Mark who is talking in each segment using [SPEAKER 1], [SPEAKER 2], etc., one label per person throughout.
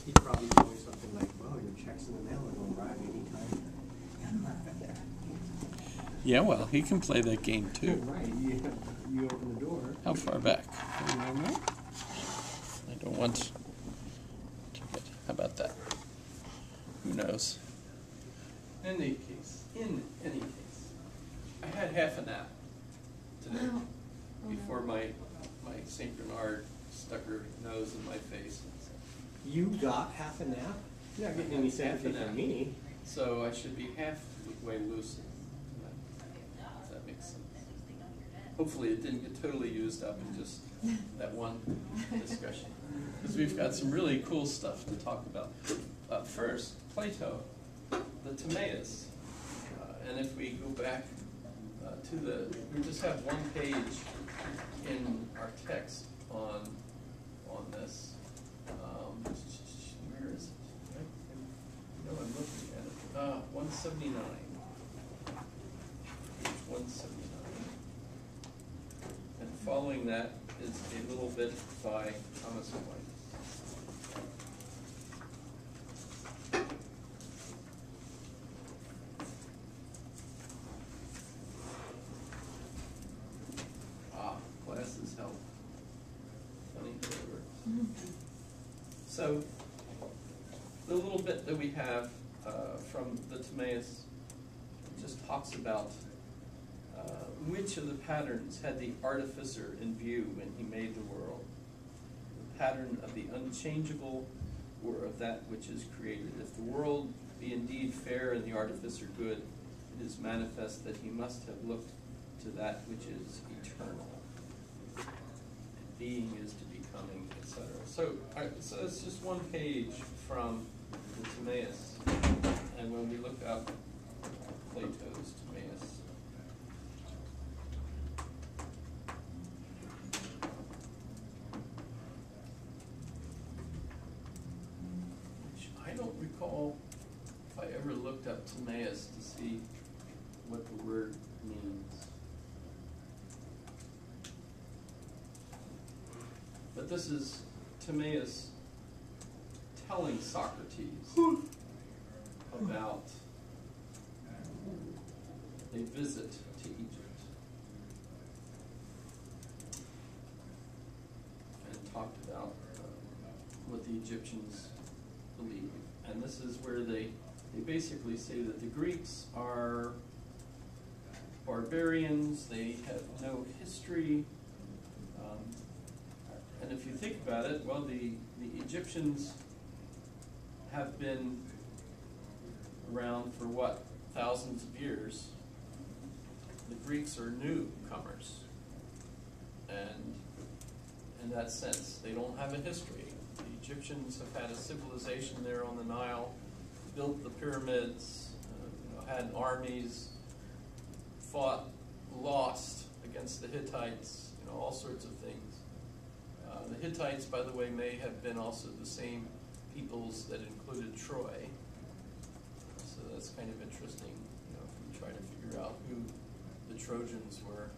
[SPEAKER 1] He'd probably tell me something like, well, your check's in the mail and will arrive anytime.
[SPEAKER 2] Yeah, well, he can play that game too.
[SPEAKER 1] Right, you open the door.
[SPEAKER 2] How far back? I don't want to get, how about that? Who knows? In any case, I had half a nap today before my St. Bernard stuck her nose in my face.
[SPEAKER 1] You got half a nap? You're not getting any sympathy from me.
[SPEAKER 2] So I should be halfway lucid. If that makes sense. Hopefully it didn't get totally used up in just that one discussion. Because we've got some really cool stuff to talk about. First, Plato, the Timaeus. And if we go back we just have one page in our text on this. Where is it? I know I'm looking at it. 179. Page 179. And following that is a little bit by Thomas Aquinas. Glasses help. Funny how it works. So, the little bit that we have from the Timaeus just talks about which of the patterns had the artificer in view when he made the world. The pattern of the unchangeable or of that which is created. If the world be indeed fair and the artificer good, it is manifest that he must have looked to that which is eternal. Being is to becoming, etc. So it's just one page from the Timaeus. And when we look up Plato's Timaeus, which I don't recall if I ever looked up Timaeus to see what the word means. But this is Timaeus telling Socrates about a visit to Egypt and talked about what the Egyptians believe. And this is where they basically say that the Greeks are barbarians, they have no history. And if you think about it, well, the Egyptians have been around for what, thousands of years. The Greeks are newcomers. And in that sense, they don't have a history. The Egyptians have had a civilization there on the Nile, built the pyramids, had armies, fought, lost against the Hittites, all sorts of things. The Hittites, by the way, may have been also the same peoples that included Troy. So that's kind of interesting, if we try to figure out who the Trojans were.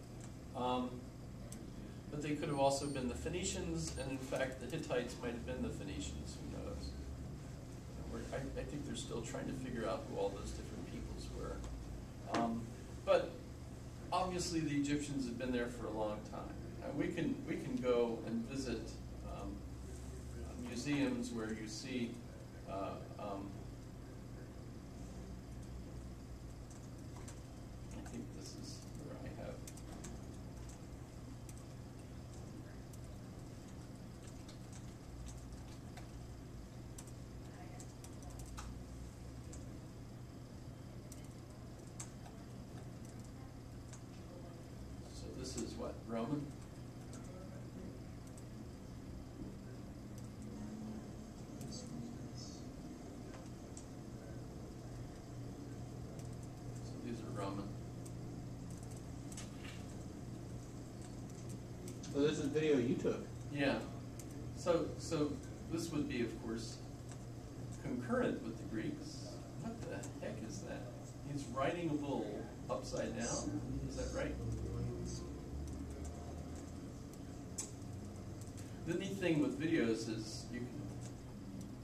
[SPEAKER 2] But they could have also been the Phoenicians, and in fact, the Hittites might have been the Phoenicians, who knows? I think they're still trying to figure out who all those different peoples were. But obviously, the Egyptians have been there for a long time. We can go and visit museums where you see I think this is where I have so this is what, Roman?
[SPEAKER 1] Well, this is a video you took.
[SPEAKER 2] Yeah. So this would be, of course, concurrent with the Greeks. What the heck is that? He's riding a bull upside down. Is that right? The neat thing with videos is you can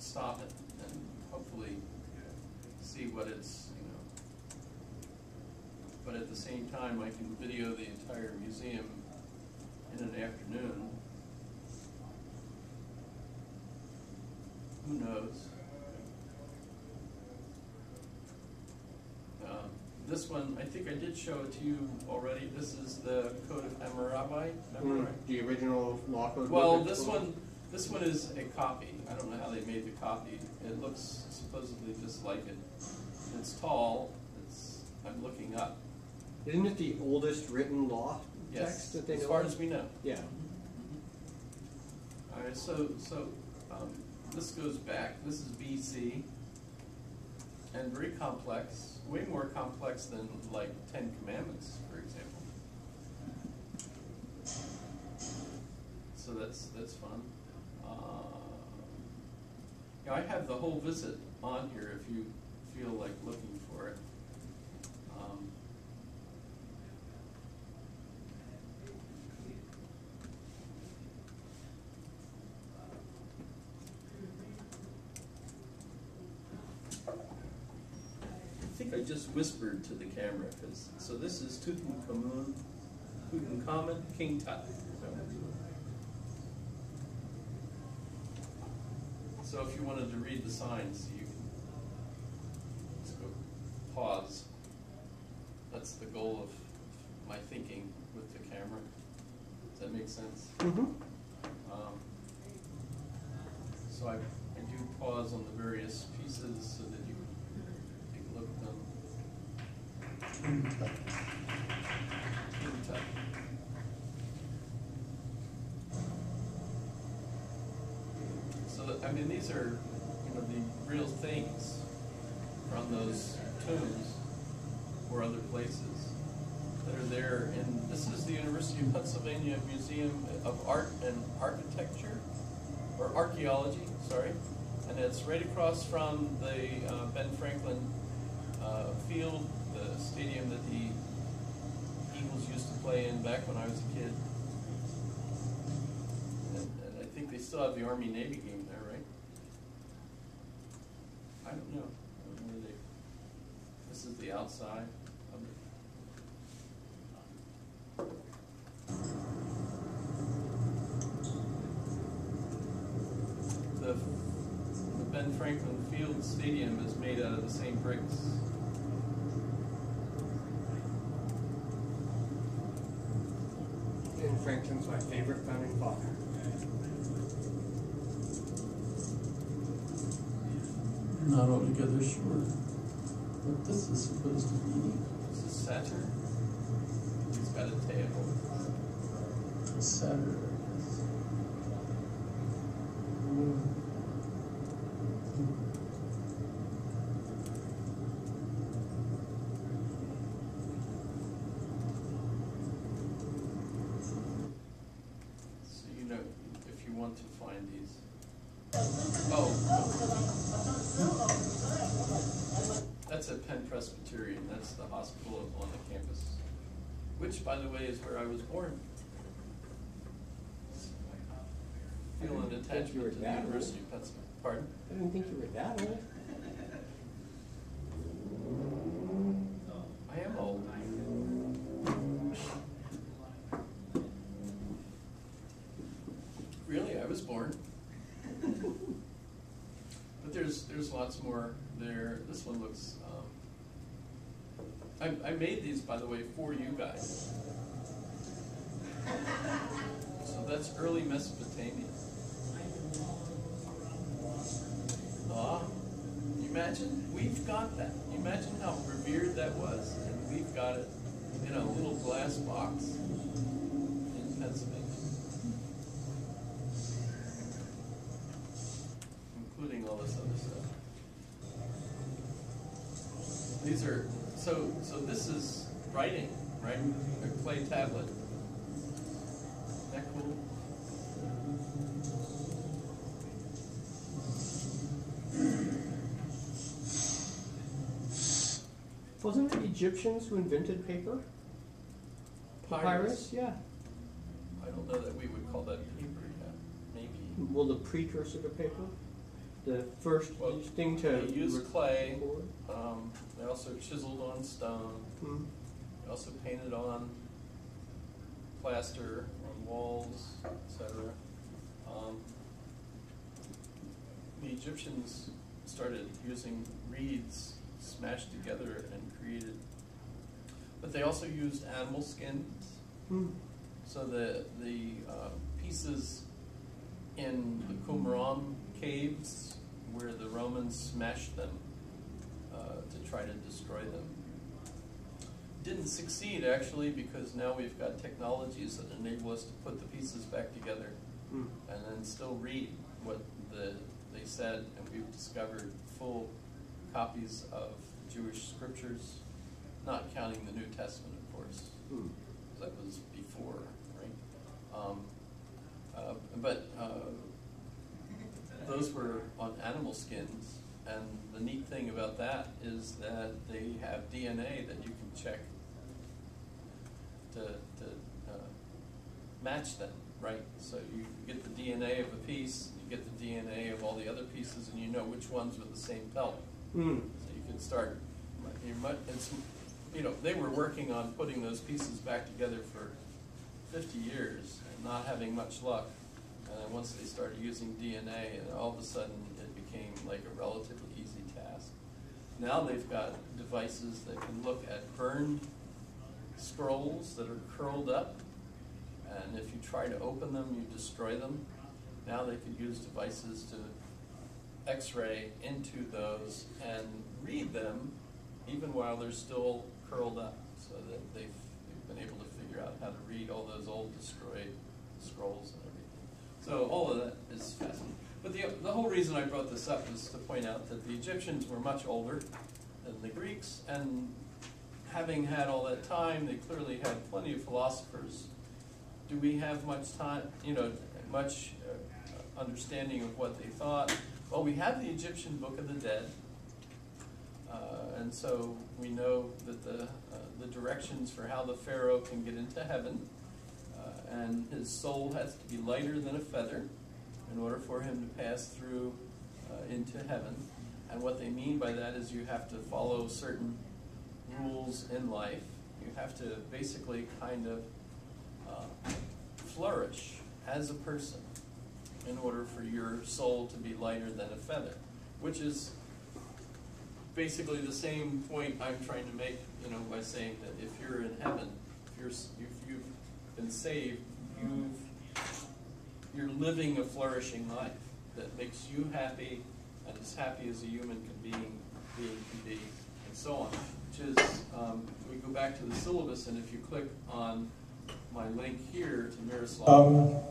[SPEAKER 2] stop it and hopefully see what it's, you know. But at the same time, I can video the entire museum in an afternoon. Who knows? This one, I think I did show it to you already. This is the Code of Hammurabi.
[SPEAKER 1] The original law code.
[SPEAKER 2] Well, this one is a copy. I don't know how they made the copy. It looks supposedly just like it. It's tall. I'm looking up.
[SPEAKER 1] Isn't it the oldest written law text that they know?
[SPEAKER 2] As far as we know.
[SPEAKER 1] Yeah.
[SPEAKER 2] All right. So this goes back. This is BC, and very complex. Way more complex than like 10 Commandments, for example. So that's fun. Yeah, I have the whole visit on here if you feel like looking for it. I think I just whispered to the camera, so this is Tutankhamun, King Tut. So if you wanted to read the signs, you can just go pause. That's the goal of my thinking with the camera. Does that make sense?
[SPEAKER 1] Mm-hmm.
[SPEAKER 2] So I do pause on the various pieces so that you can take a look at them. King Tut. So, I mean, these are, you know, the real things from those tombs or other places that are there. And this is the University of Pennsylvania Museum of Art and Architecture, or Archaeology, sorry. And it's right across from the Ben Franklin field, the stadium that the Eagles used to play in back when I was a kid. And I think they still have the Army-Navy game there, right? I don't know. Where they. This is the outside of it. The Ben Franklin Field Stadium is made out of the same bricks.
[SPEAKER 1] Ben Franklin's my favorite founding father.
[SPEAKER 3] Not altogether sure what this is supposed to be.
[SPEAKER 2] This is Saturn. He's got a tail.
[SPEAKER 3] Saturn, I guess.
[SPEAKER 2] So you know, if you want to find these. Oh. That's at Penn Presbyterian. That's the hospital on the campus. Which, by the way, is where I was born. Feel an attachment to the University of Pennsylvania. Pardon?
[SPEAKER 1] I didn't think you were that old.
[SPEAKER 2] I am old. Really, I was born. But there's lots more there. This one looks. I made these, by the way, for you guys. So that's early Mesopotamia. Imagine we've got that. Imagine how revered that was, and we've got it in a little glass box in Pennsylvania, including all this other stuff. These are so this is writing, right? A clay tablet. Isn't that cool?
[SPEAKER 1] Wasn't it Egyptians who invented paper? Papyrus? Yeah.
[SPEAKER 2] I don't know that we would call that paper yet. Maybe.
[SPEAKER 1] Well, the precursor to paper? the first
[SPEAKER 2] Well,
[SPEAKER 1] thing to
[SPEAKER 2] they used clay.
[SPEAKER 1] record?
[SPEAKER 2] They also chiseled on stone.
[SPEAKER 1] Hmm.
[SPEAKER 2] They also painted on plaster, on walls, etc. The Egyptians started using reeds smashed together and created, but they also used animal skins.
[SPEAKER 1] Hmm.
[SPEAKER 2] So the pieces in the Qumran caves where the Romans smashed them to try to destroy them didn't succeed, actually, because now we've got technologies that enable us to put the pieces back together and then still read what they said, and we've discovered full copies of Jewish scriptures, not counting the New Testament, of course. That was before, right? But those were on animal skins, and the neat thing about that is that they have DNA that you can check to match them, right? So you get the DNA of a piece, you get the DNA of all the other pieces, and you know which ones with the same pelt. So you can start. They were working on putting those pieces back together for 50 years and not having much luck. And then once they started using DNA, and all of a sudden it became like a relatively easy task. Now they've got devices that can look at burned scrolls that are curled up, and if you try to open them, you destroy them. Now they could use devices to X-ray into those and read them even while they're still curled up, so that they've been able to figure out how to read all those old destroyed scrolls and everything. So all of that is fascinating. But the whole reason I brought this up is to point out that the Egyptians were much older than the Greeks, and having had all that time, they clearly had plenty of philosophers. Do we have much time, much understanding of what they thought? Well, we have the Egyptian Book of the Dead, and so we know that the directions for how the Pharaoh can get into heaven, and his soul has to be lighter than a feather in order for him to pass through into heaven. And what they mean by that is you have to follow certain rules in life. You have to basically kind of flourish as a person in order for your soul to be lighter than a feather, which is basically the same point I'm trying to make, by saying that if you're in heaven, if you've been saved, you're living a flourishing life that makes you happy and as happy as a human being can be, and so on. Which is, we go back to the syllabus, and if you click on my link here to Miroslav.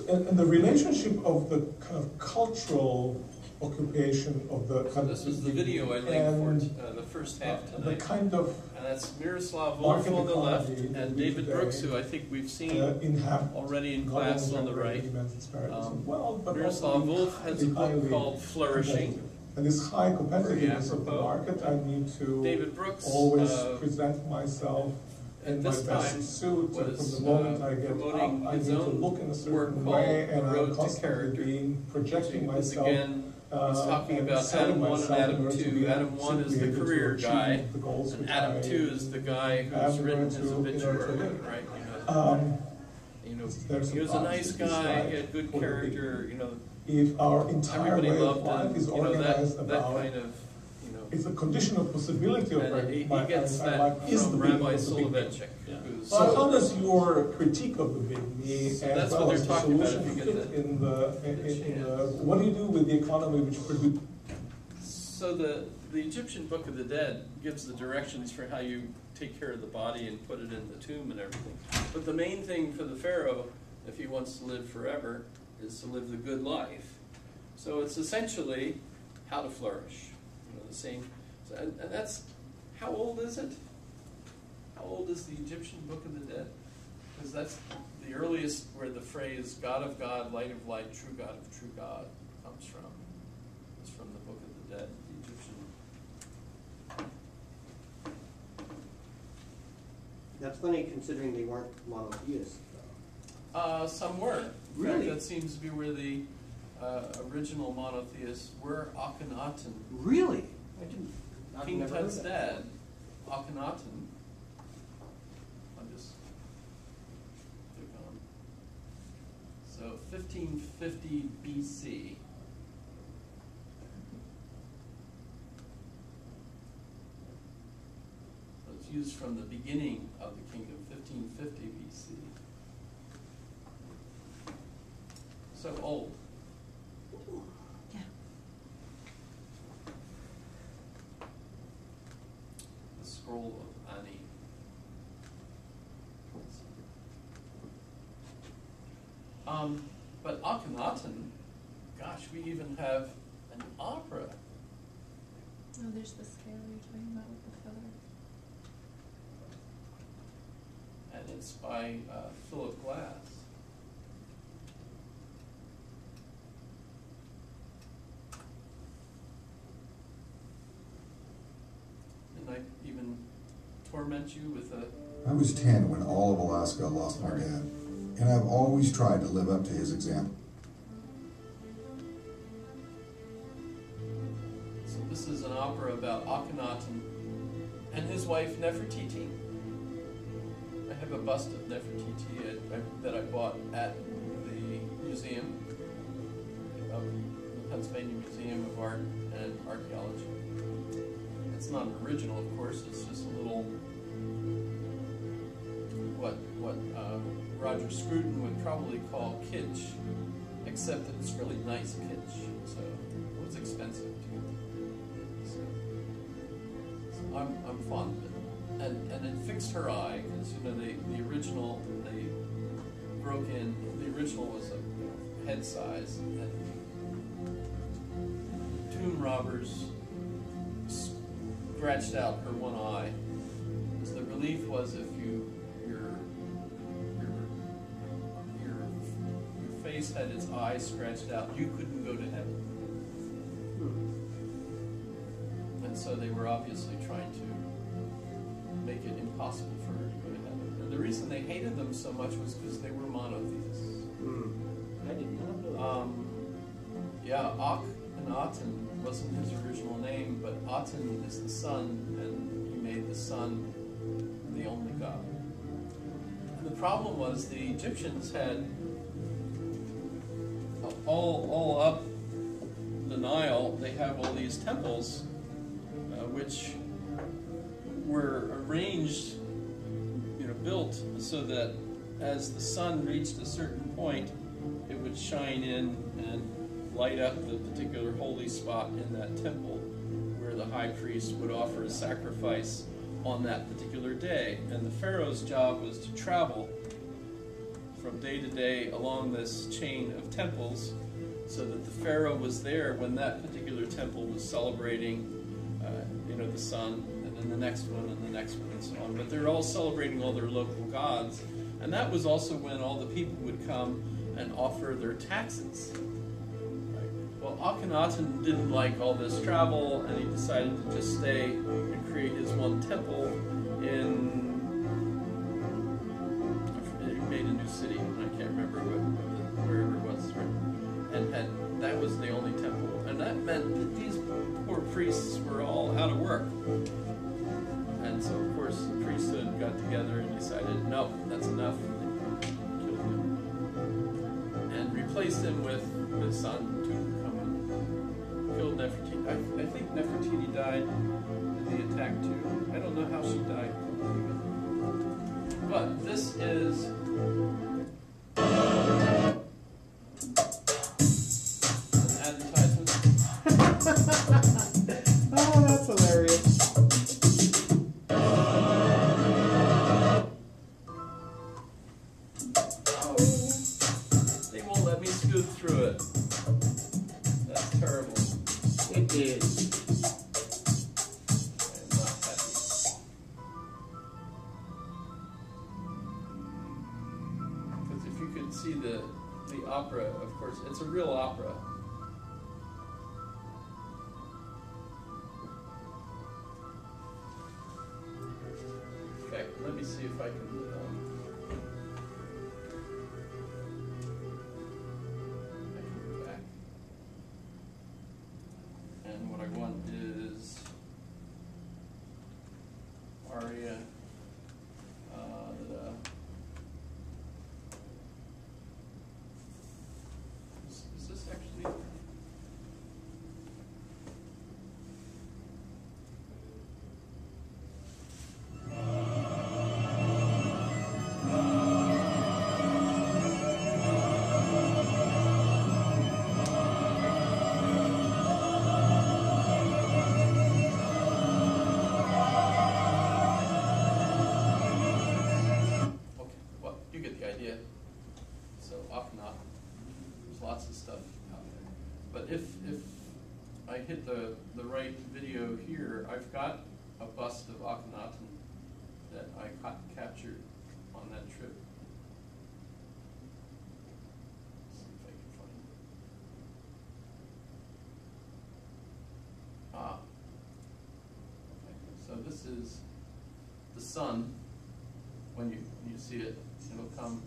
[SPEAKER 4] And the relationship of the kind of cultural occupation of the
[SPEAKER 2] So this was the video I linked for the first half tonight.
[SPEAKER 4] The kind of
[SPEAKER 2] and that's Miroslav Volf on the left, and David Brooks, who I think we've seen already in class on the right. Miroslav Volf has a book called Flourishing.
[SPEAKER 4] And this high competitiveness of the market, I need to
[SPEAKER 2] David Brooks,
[SPEAKER 4] always present myself in my best suit. And from the moment I get up, I need to look in a certain way, and I'm constantly projecting myself.
[SPEAKER 2] He's talking about Adam 1 and Adam 2. Adam 1 is the career guy, and Adam 2 is the guy who's written his obituary, right? He was a nice guy, he had good character,
[SPEAKER 4] If our entire
[SPEAKER 2] everybody
[SPEAKER 4] way of
[SPEAKER 2] loved
[SPEAKER 4] life
[SPEAKER 2] him,
[SPEAKER 4] is organized
[SPEAKER 2] that
[SPEAKER 4] about
[SPEAKER 2] kind of,
[SPEAKER 4] it's a conditional possibility of
[SPEAKER 2] and he
[SPEAKER 4] my
[SPEAKER 2] gets
[SPEAKER 4] entire
[SPEAKER 2] that
[SPEAKER 4] life is the
[SPEAKER 2] from
[SPEAKER 4] beginning
[SPEAKER 2] Rabbi
[SPEAKER 4] of the Big Bang.
[SPEAKER 2] Soloveitchik. Who's
[SPEAKER 4] So how does your critique of the Big Me
[SPEAKER 2] So
[SPEAKER 4] as
[SPEAKER 2] that's
[SPEAKER 4] well
[SPEAKER 2] what
[SPEAKER 4] as
[SPEAKER 2] they're
[SPEAKER 4] the
[SPEAKER 2] talking about
[SPEAKER 4] solution
[SPEAKER 2] if you get
[SPEAKER 4] fit in the what do you do with the economy which produces?
[SPEAKER 2] So the Egyptian Book of the Dead gives the directions for how you take care of the body and put it in the tomb and everything. But the main thing for the Pharaoh, if he wants to live forever, is to live the good life. So it's essentially how to flourish. The same. So, and that's, how old is it? How old is the Egyptian Book of the Dead? Because that's the earliest where the phrase God of God, light of light, true God of true God comes from. It's from the Book of the Dead, the Egyptian.
[SPEAKER 1] That's funny considering they weren't monotheists, though.
[SPEAKER 2] Some were.
[SPEAKER 1] Really?
[SPEAKER 2] That seems to be where the original monotheists were Akhenaten.
[SPEAKER 1] Really? I didn't. I've
[SPEAKER 2] King
[SPEAKER 1] never heard
[SPEAKER 2] Tut's
[SPEAKER 1] that.
[SPEAKER 2] dad, Akhenaten. I'll just click on. So 1550 BC. So it's used from the beginning of the kingdom, 1550 BC. So old.
[SPEAKER 5] Yeah.
[SPEAKER 2] The scroll of Ani. But Akhenaten, gosh, we even have an opera.
[SPEAKER 5] Oh, there's the scale you're talking about with the feather.
[SPEAKER 2] And it's by Philip Glass. Didn't I even torment you with a...
[SPEAKER 6] I was 10 when all of Alaska lost my dad, and I've always tried to live up to his example.
[SPEAKER 2] So this is an opera about Akhenaten and his wife Nefertiti. I have a bust of Nefertiti that I bought at the museum, of the Pennsylvania Museum of Art and Archaeology. It's not an original, of course, it's just a little, what Roger Scruton would probably call kitsch, except that it's really nice kitsch, so it was expensive too. So I'm fond of it. And it fixed her eye, because the original, they broke in, the original was a head size, and tomb robbers scratched out her one eye. Because the belief was if your face had its eye scratched out, you couldn't go to heaven. And so they were obviously trying to make it impossible for her to go to heaven. And the reason they hated them so much was because they were monotheists.
[SPEAKER 1] I did not know that.
[SPEAKER 2] Yeah, Akhenaten wasn't his original name, but Aten is the sun, and he made the sun the only god. And the problem was the Egyptians had all up the Nile, they have all these temples, which were arranged, built so that as the sun reached a certain point, it would shine in and light up the particular holy spot in that temple where the high priest would offer a sacrifice on that particular day. And the pharaoh's job was to travel from day to day along this chain of temples so that the pharaoh was there when that particular temple was celebrating the sun, and then the next one, and the next one, and so on. But they're all celebrating all their local gods. And that was also when all the people would come and offer their taxes. Right? Well, Akhenaten didn't like all this travel, and he decided to just stay and create his one temple he made a new city, and I can't remember wherever it was, right? And that was the only temple. And that meant that these poor priests were all out of work. And so, of course, the priesthood got together and decided, no, that's enough. They killed him. And replaced him with his son, Tutankhamun. Killed Nefertiti. I think Nefertiti died in the attack too. I don't know how she died. But this is...
[SPEAKER 1] Oh, that's hilarious.
[SPEAKER 2] Oh, they won't let me scoot through it. That's terrible.
[SPEAKER 1] It is.
[SPEAKER 2] I'm not happy. Because if you could see the opera, of course, it's a real opera. Let me see if I can go back. And what I want is aria. Is this actually? I hit the right video here, I've got a bust of Akhenaten that I captured on that trip. Let's see if I can find it. Ah. Okay. So this is the sun. When you see it, it'll come.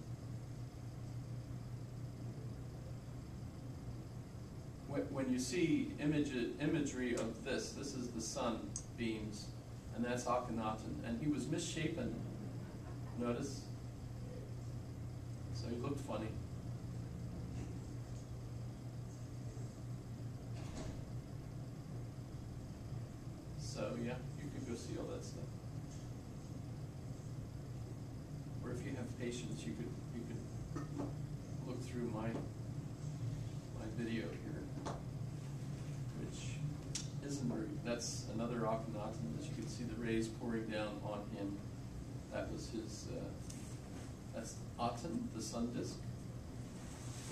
[SPEAKER 2] When you see imagery of this is the sun beams, and that's Akhenaten, and he was misshapen. Notice? So he looked funny. So yeah, you could go see all that stuff. Or if you have patience, you could look through my video here, which isn't very, that's another Akhenaten. As you can see, the rays pouring down on him. That was his, that's Aten, the sun disk,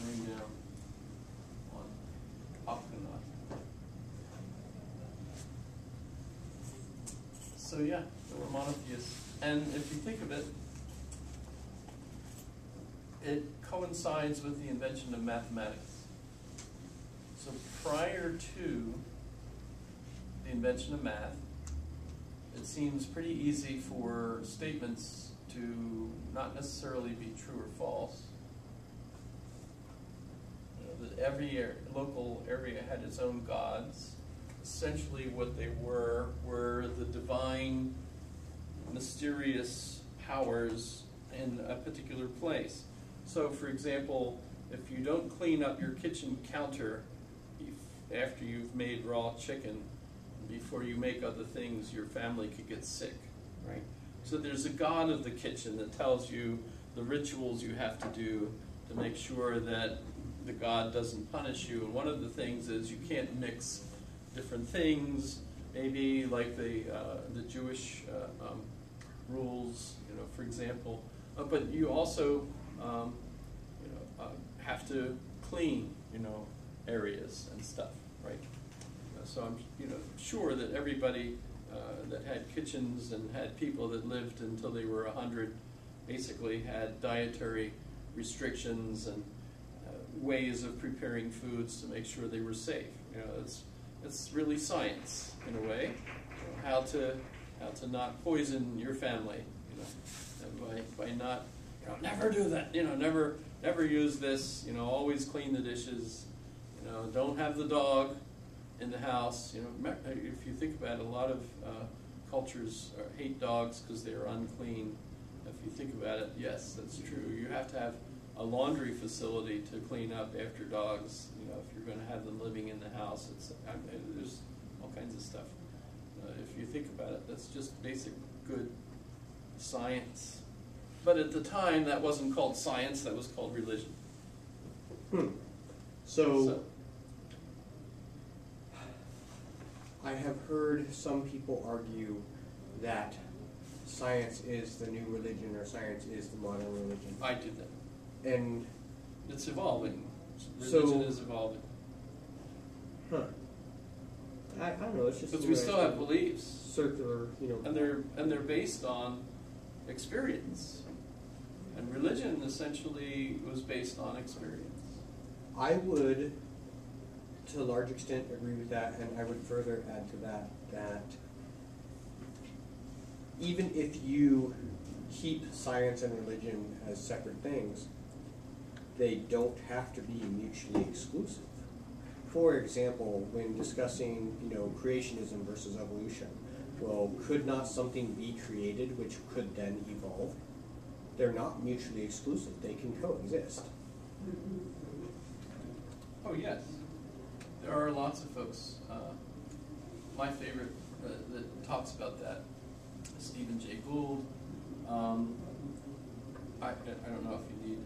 [SPEAKER 2] pouring down on Akhenaten. So yeah, there were monotheists. And if you think of it, it coincides with the invention of mathematics. So prior to the invention of math, it seems pretty easy for statements to not necessarily be true or false. You know, that every local area had its own gods. Essentially what they were the divine, mysterious powers in a particular place. So for example, if you don't clean up your kitchen counter after you've made raw chicken, before you make other things, your family could get sick, right? So there's a god of the kitchen that tells you the rituals you have to do to make sure that the god doesn't punish you. And one of the things is you can't mix different things, maybe like the Jewish rules, you know, for example. But you also, have to clean, areas and stuff, right? So I'm, sure that everybody that had kitchens and had people that lived until they were 100 basically had dietary restrictions and ways of preparing foods to make sure they were safe. It's really science in a way, how to not poison your family, by not, never do that, never use this, always clean the dishes, don't have the dog in the house. If you think about it, a lot of cultures hate dogs because they are unclean. If you think about it, yes, that's true. You have to have a laundry facility to clean up after dogs. If you're going to have them living in the house, there's all kinds of stuff. If you think about it, that's just basic good science. But at the time, that wasn't called science, that was called religion.
[SPEAKER 1] So, I have heard some people argue that science is the new religion, or science is the modern religion.
[SPEAKER 2] I do that.
[SPEAKER 1] And
[SPEAKER 2] it's evolving. Religion is evolving.
[SPEAKER 1] I don't know, it's just...
[SPEAKER 2] Because we still have beliefs.
[SPEAKER 1] Circular,
[SPEAKER 2] And they're based on experience. And religion essentially was based on experience.
[SPEAKER 1] I would, to a large extent, agree with that, and I would further add to that even if you keep science and religion as separate things, they don't have to be mutually exclusive. for example, when discussing, creationism versus evolution, well, could not something be created which could then evolve? They're not mutually exclusive. They can coexist.
[SPEAKER 2] Oh, yes. There are lots of folks. My favorite that talks about that, Stephen Jay Gould. I don't know if you need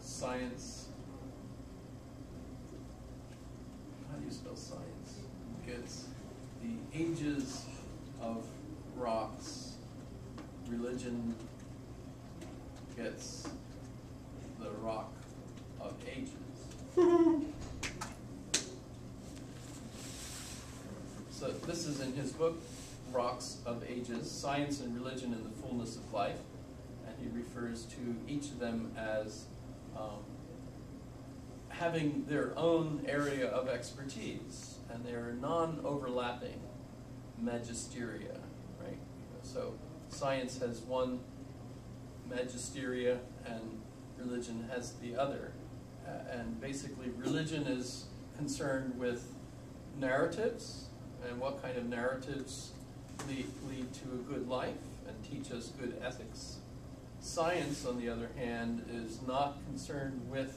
[SPEAKER 2] science. How do you spell science? It's the ages of rocks. Religion gets the rock of ages. So this is in his book, Rocks of Ages, Science and Religion in the Fullness of Life. And he refers to each of them as having their own area of expertise. And they're non-overlapping magisteria, right? So science has one magisteria and religion has the other. And basically religion is concerned with narratives and what kind of narratives lead to a good life and teach us good ethics. Science, on the other hand, is not concerned with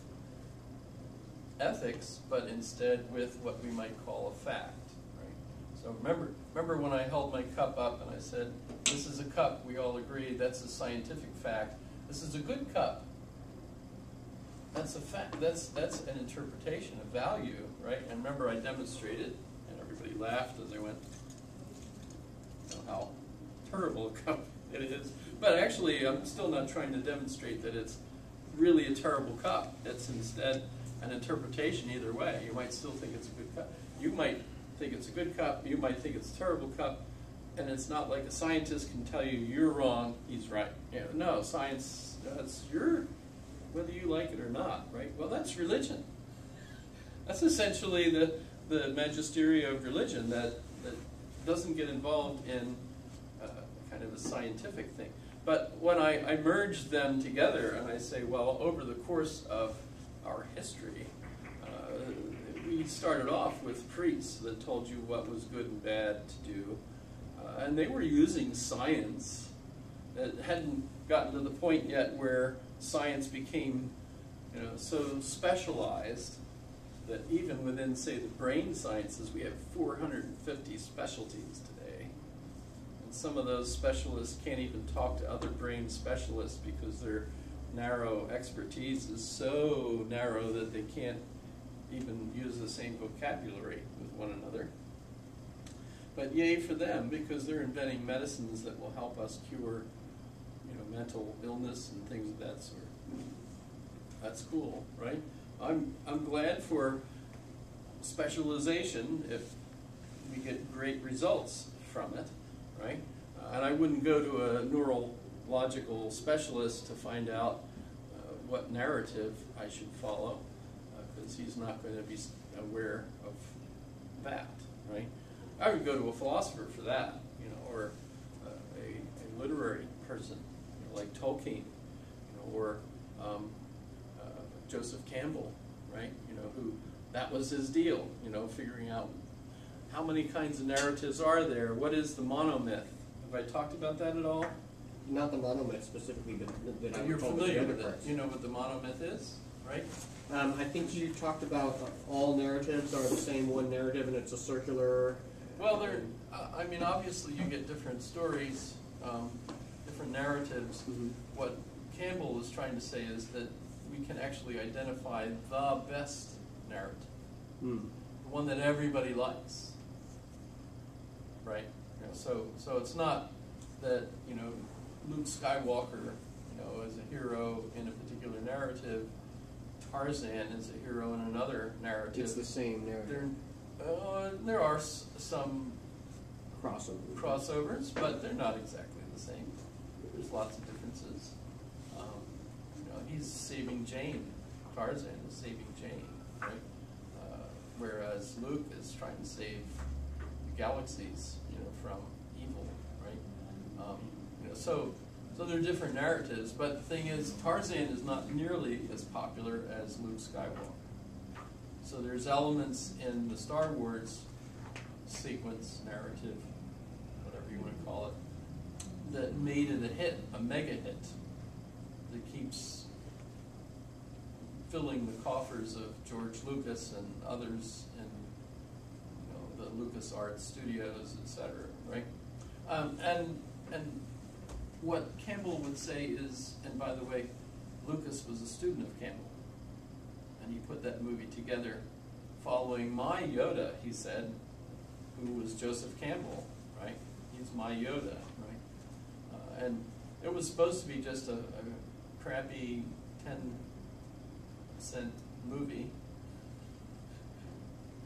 [SPEAKER 2] ethics, but instead with what we might call a fact. Right? So remember when I held my cup up and I said, this is a cup, we all agree, that's a scientific fact. This is a good cup. That's a fact. That's an interpretation of value, right? And remember, I demonstrated, and everybody laughed as I went, how terrible a cup it is. But actually, I'm still not trying to demonstrate that it's really a terrible cup. It's instead an interpretation either way. You might still think it's a good cup. You might think it's a good cup. You might think it's a terrible cup. And it's not like a scientist can tell you you're wrong, he's right. No, science, that's your, whether you like it or not, right? Well, that's religion. That's essentially the magisteria of religion that doesn't get involved in kind of a scientific thing. But when I merge them together and I say, well, over the course of our history, we started off with priests that told you what was good and bad to do. And they were using science. It hadn't gotten to the point yet where science became, so specialized that even within, say, the brain sciences, we have 450 specialties today. And some of those specialists can't even talk to other brain specialists because their narrow expertise is so narrow that they can't even use the same vocabulary with one another. But yay for them, because they're inventing medicines that will help us cure, mental illness and things of that sort. That's cool, right? I'm glad for specialization if we get great results from it, right? And I wouldn't go to a neurological specialist to find out what narrative I should follow, because he's not going to be aware of that, right? I would go to a philosopher for that, or a literary person, like Tolkien, or Joseph Campbell, right? Who that was his deal, figuring out how many kinds of narratives are there. What is the monomyth? Have I talked about that at all?
[SPEAKER 1] Not the monomyth specifically, but that
[SPEAKER 2] you're familiar with it. You know what the monomyth is, right?
[SPEAKER 1] I think you talked about all narratives are the same one narrative, and it's a circular.
[SPEAKER 2] Well, obviously you get different stories, different narratives.
[SPEAKER 1] Mm-hmm.
[SPEAKER 2] What Campbell is trying to say is that we can actually identify the best narrative, the one that everybody likes, right? So it's not that Luke Skywalker, is a hero in a particular narrative. Tarzan is a hero in another narrative.
[SPEAKER 1] It's the same narrative.
[SPEAKER 2] There are some
[SPEAKER 1] crossovers,
[SPEAKER 2] but they're not exactly the same. There's lots of differences. He's saving Jane. Tarzan is saving Jane, right? Whereas Luke is trying to save the galaxies, from evil, right? So they're different narratives. But the thing is, Tarzan is not nearly as popular as Luke Skywalker. So there's elements in the Star Wars sequence, narrative, whatever you want to call it, that made it a hit, a mega hit, that keeps filling the coffers of George Lucas and others in the LucasArts studios, etc. Right? And what Campbell would say is, and by the way, Lucas was a student of Campbell, and he put that movie together following my Yoda, he said, who was Joseph Campbell, right? He's my Yoda, right? And it was supposed to be just a crappy 10-cent movie.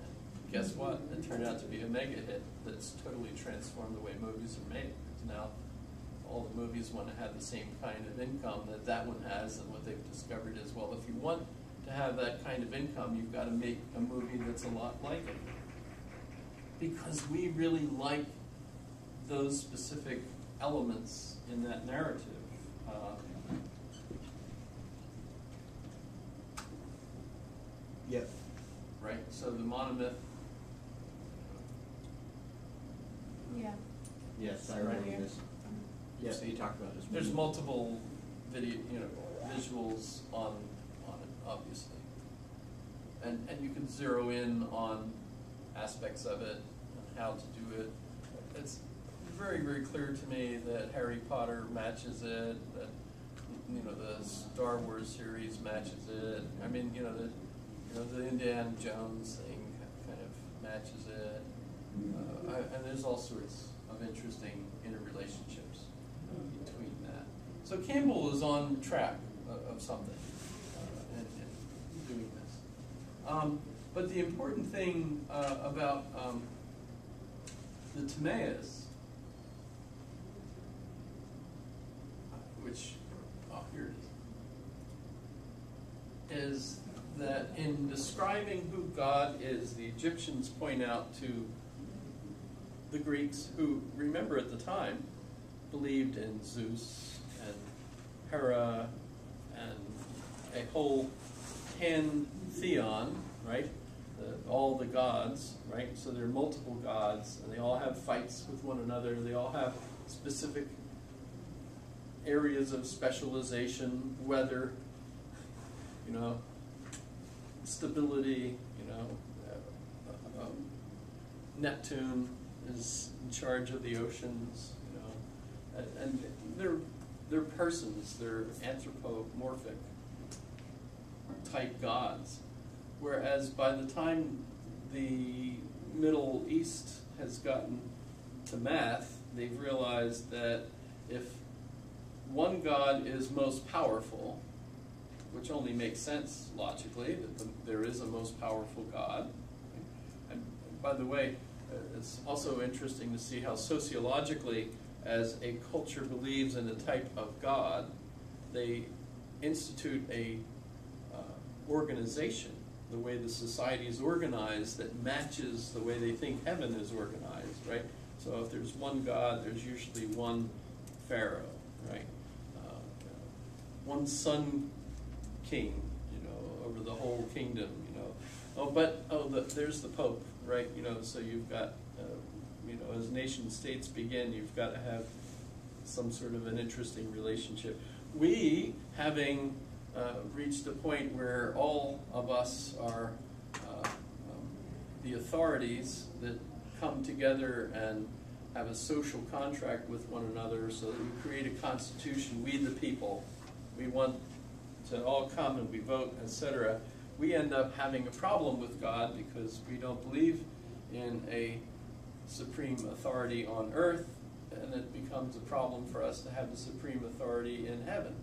[SPEAKER 2] And guess what? It turned out to be a mega hit that's totally transformed the way movies are made. Because now all the movies want to have the same kind of income that that one has, and what they've discovered is, well, if you want to have that kind of income, you've got to make a movie that's a lot like it. Because we really like those specific elements in that narrative.
[SPEAKER 1] Yep.
[SPEAKER 2] Right? So the monomyth.
[SPEAKER 5] Yeah.
[SPEAKER 1] Yes, I
[SPEAKER 5] Right
[SPEAKER 1] remember
[SPEAKER 5] here.
[SPEAKER 1] this. Yes, you talked about this.
[SPEAKER 2] There's multiple video, visuals on it, obviously, and you can zero in on aspects of it and how to do it. It's very, very clear to me that Harry Potter matches it, that the Star Wars series matches it. I mean, the Indiana Jones thing kind of matches it, and there's all sorts of interesting interrelationships between that. So Campbell is on track of something in doing this. But the important thing about the Timaeus, which, here it is that in describing who God is, the Egyptians point out to the Greeks, who, remember at the time, believed in Zeus and Hera and a whole pantheon, right? All the gods, right? So there are multiple gods, and they all have fights with one another. They all have specific areas of specialization, weather, stability, Neptune is in charge of the oceans, and they're persons, they're anthropomorphic type gods. Whereas by the time the Middle East has gotten to math, they've realized that if one god is most powerful, which only makes sense logically, that there is a most powerful god. And by the way, it's also interesting to see how sociologically, as a culture believes in a type of god, they institute a organization, the way the society is organized, that matches the way they think heaven is organized, right? So if there's one god, there's usually one pharaoh, right? One sun king, over the whole kingdom, there's the Pope, right? So you've got, as nation states begin, you've got to have some sort of an interesting relationship. We, having reached a point where all of us are the authorities that come together and have a social contract with one another, so that we create a constitution, we the people, we want to all come and we vote, etc. We end up having a problem with God because we don't believe in a supreme authority on earth, and it becomes a problem for us to have the supreme authority in heaven,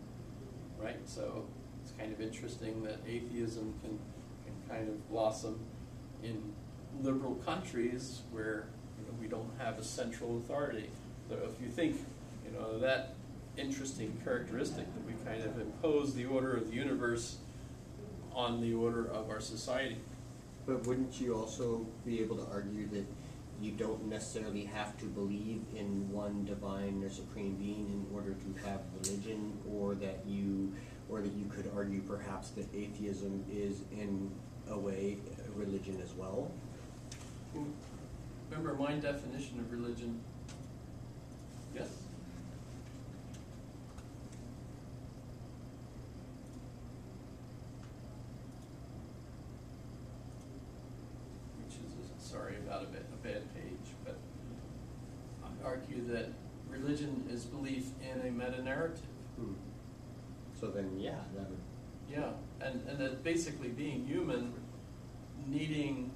[SPEAKER 2] right? So it's kind of interesting that atheism can kind of blossom in liberal countries where we don't have a central authority. So if you think, that interesting characteristic that we kind of impose the order of the universe on the order of our society.
[SPEAKER 1] But wouldn't you also be able to argue that you don't necessarily have to believe in one divine or supreme being in order to have religion, or that you could argue perhaps that atheism is in a way religion as well.
[SPEAKER 2] Remember my definition of religion? Yes? Which is, sorry about a bad page, but I argue that religion is belief in a meta-narrative.
[SPEAKER 1] So then, yeah, that would...
[SPEAKER 2] Yeah, and that basically being human, needing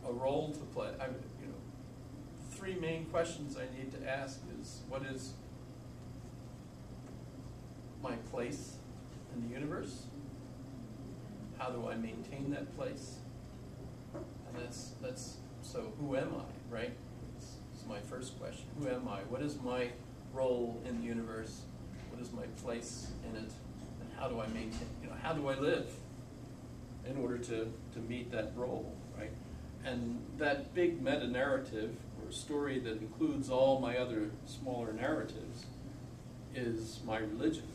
[SPEAKER 2] a role to play. Three main questions I need to ask is, what is my place in the universe? How do I maintain that place? And that's so who am I, right? It's my first question. Who am I? What is my role in the universe? What is my place in it? And how do I maintain, how do I live in order to meet that role, right? And that big meta-narrative, or story that includes all my other smaller narratives, is my religion.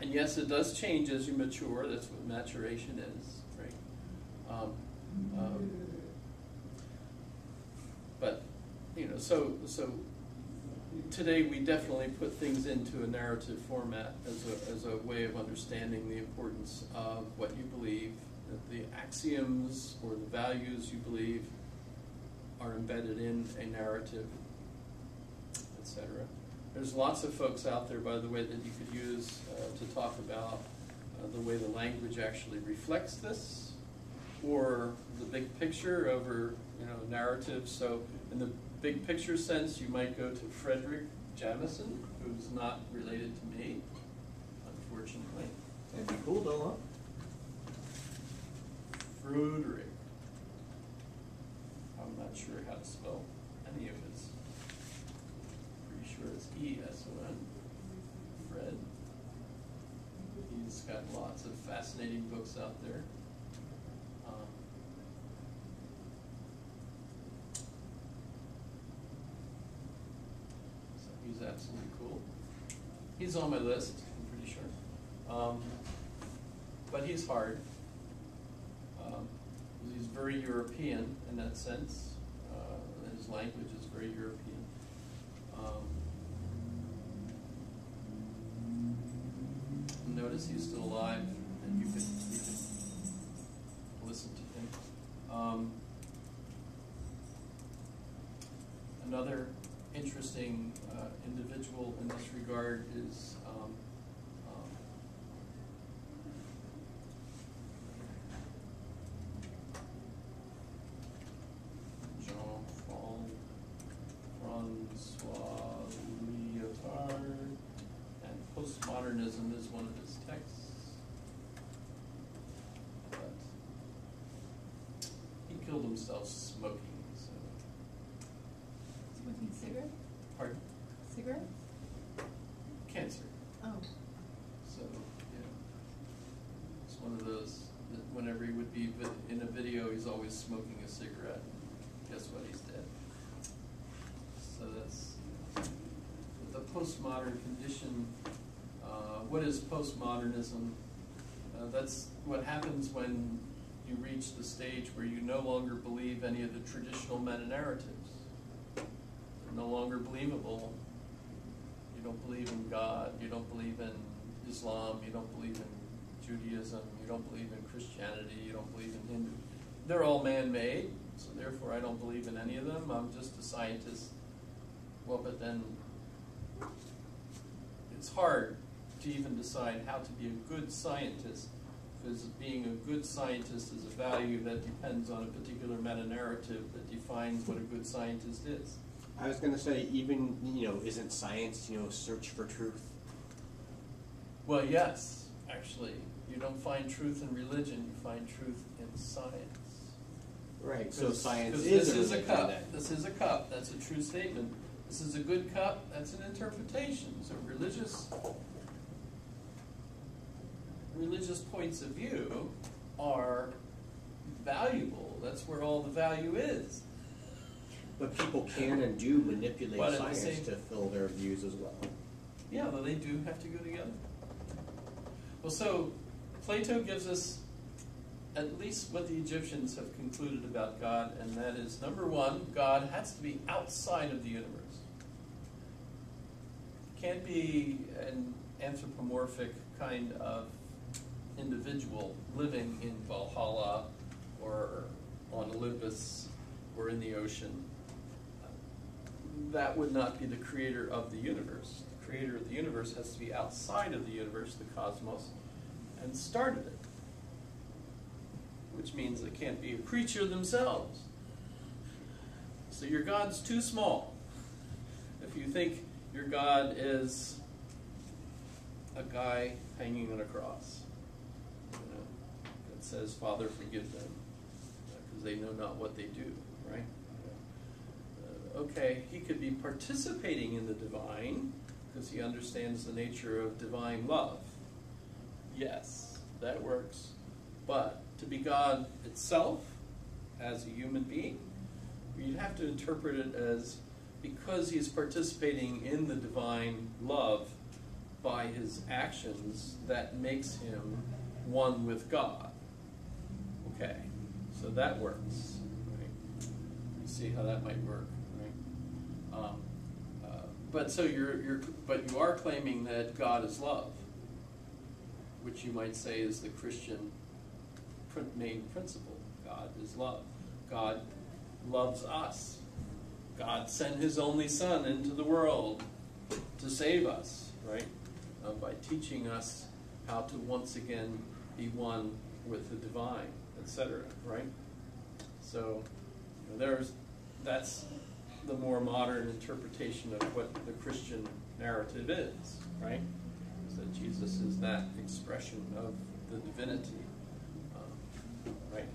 [SPEAKER 2] And yes, it does change as you mature. That's what maturation is, right? But so today we definitely put things into a narrative format as a way of understanding the importance of what you believe, that the axioms or the values you believe are embedded in a narrative, etc. There's lots of folks out there, by the way, that you could use to talk about the way the language actually reflects this, or the big picture over narratives. So in the big picture sense, you might go to Frederick Jamison, who's not related to me, unfortunately.
[SPEAKER 1] That'd be cool though, huh?
[SPEAKER 2] Frederick. I'm not sure how to spell any of his. Pretty sure it's E-S-O-N. Fred. He's got lots of fascinating books out there. So he's absolutely cool. He's on my list, I'm pretty sure. But he's hard. He's very European in that sense. His language is very European. Notice he's still alive, and you could listen to him. Another interesting individual in this regard is Francois Lyotard, and postmodernism is one of his texts. But he killed himself smoking. So.
[SPEAKER 5] Smoking cigarette?
[SPEAKER 2] Pardon?
[SPEAKER 5] Cigarette?
[SPEAKER 2] Cancer.
[SPEAKER 5] Oh.
[SPEAKER 2] So, it's one of those that whenever he would be in a video, he's always smoking a cigarette. Guess what? He's dead. So that's the postmodern condition. What is postmodernism? That's what happens when you reach the stage where you no longer believe any of the traditional meta-narratives. They're no longer believable. You don't believe in God. You don't believe in Islam. You don't believe in Judaism. You don't believe in Christianity. You don't believe in Hindu. They're all man-made, so therefore I don't believe in any of them. I'm just a scientist. Well, but then it's hard to even decide how to be a good scientist, because being a good scientist is a value that depends on a particular meta-narrative that defines what a good scientist is.
[SPEAKER 1] I was going to say, even, isn't science, search for truth?
[SPEAKER 2] Well, yes, actually. You don't find truth in religion, you find truth in science.
[SPEAKER 1] Right, so science
[SPEAKER 2] is
[SPEAKER 1] is
[SPEAKER 2] a cup. This is a cup. That's a true statement. This is a good cup. That's an interpretation. So religious points of view are valuable. That's where all the value is.
[SPEAKER 1] But people can and do manipulate
[SPEAKER 2] But
[SPEAKER 1] science to fill their views as well.
[SPEAKER 2] Yeah, well, they do have to go together. Well, so Plato gives us at least what the Egyptians have concluded about God, and that is, number one, God has to be outside of the universe. Can't be an anthropomorphic kind of individual living in Valhalla or on Olympus or in the ocean. That would not be the creator of the universe. The creator of the universe has to be outside of the universe, the cosmos, and started it. Which means they can't be a creature themselves. So your God's too small. If you think your God is a guy hanging on a cross, that says, "Father, forgive them, because they know not what they do," right? Okay, he could be participating in the divine, because he understands the nature of divine love. Yes, that works. But to be God itself, as a human being, you'd have to interpret it as, because he's participating in the divine love by his actions, that makes him one with God. Okay, so that works. Right? You see how that might work, right? But so but you are claiming that God is love, which you might say is the Christian main principle. God is love. God loves us. God sent his only Son into the world to save us, right? By teaching us how to once again be one with the divine, etc., right? So that's the more modern interpretation of what the Christian narrative is, right? Is that Jesus is that expression of the divinity. Right?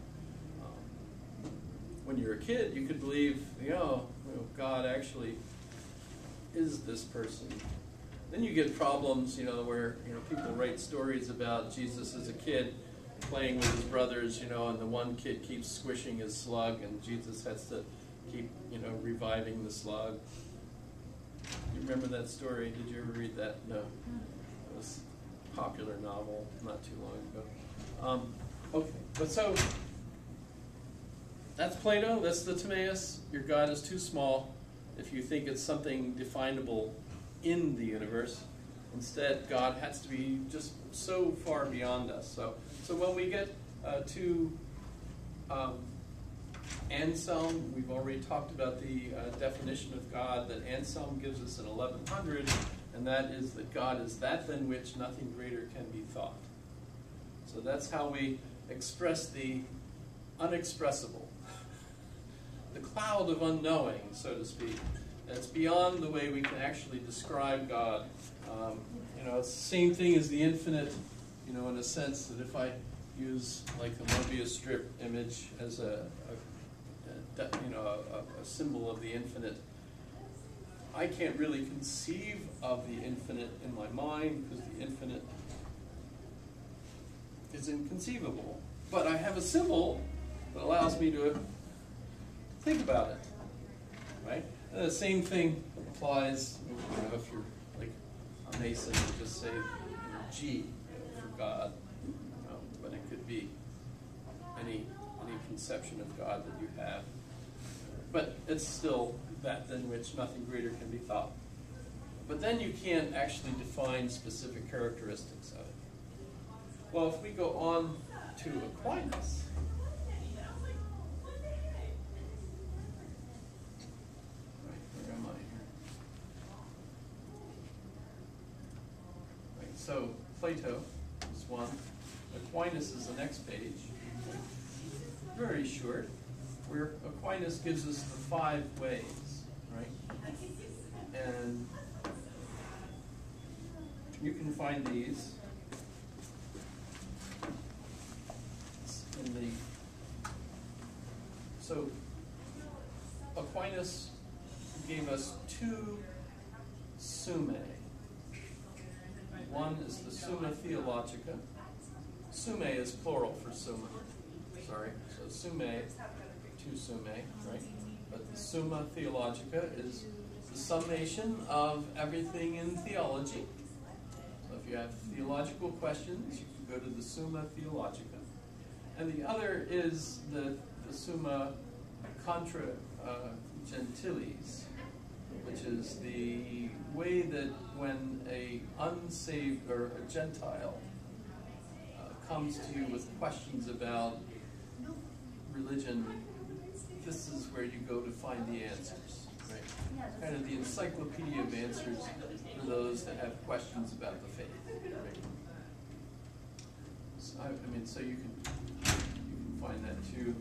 [SPEAKER 2] When you're a kid, you could believe, God actually is this person. Then you get problems, where people write stories about Jesus as a kid playing with his brothers, and the one kid keeps squishing his slug, and Jesus has to keep, reviving the slug. You remember that story? Did you ever read that? No. It was a popular novel not too long ago. Okay, but so that's Plato, that's the Timaeus. Your God is too small if you think it's something definable in the universe. Instead, God has to be just so far beyond us. So when we get to Anselm, we've already talked about the definition of God that Anselm gives us in 1100, and that is that God is that than which nothing greater can be thought. So that's how we express the unexpressible, the cloud of unknowing, so to speak. That's beyond the way we can actually describe God. It's the same thing as the infinite, in a sense that if I use like the Mobius strip image as a symbol of the infinite, I can't really conceive of the infinite in my mind because the infinite is inconceivable. But I have a symbol that allows me to think about it, right? And the same thing applies, if you're like a Mason, you just say G for God, but it could be any conception of God that you have. But it's still that than which nothing greater can be thought. But then you can't actually define specific characteristics of it. Well, if we go on to Aquinas, where am I here? Right, so Plato is one. Aquinas is the next page. Very short, where Aquinas gives us the 5 ways, right? And you can find these in the... So Aquinas gave us 2 Summae. One is the Summa Theologica. Summae is plural for Summa. Sorry, so Summae, 2 Summae, right? But the Summa Theologica is the summation of everything in theology. So if you have theological questions, you can go to the Summa Theologica. And the other is the Summa contra gentiles, which is the way that when a unsaved or a Gentile comes to you with questions about religion, this is where you go to find the answers, right? Kind of the encyclopedia of answers for those that have questions about the faith, right? So, I mean, so you can find that too.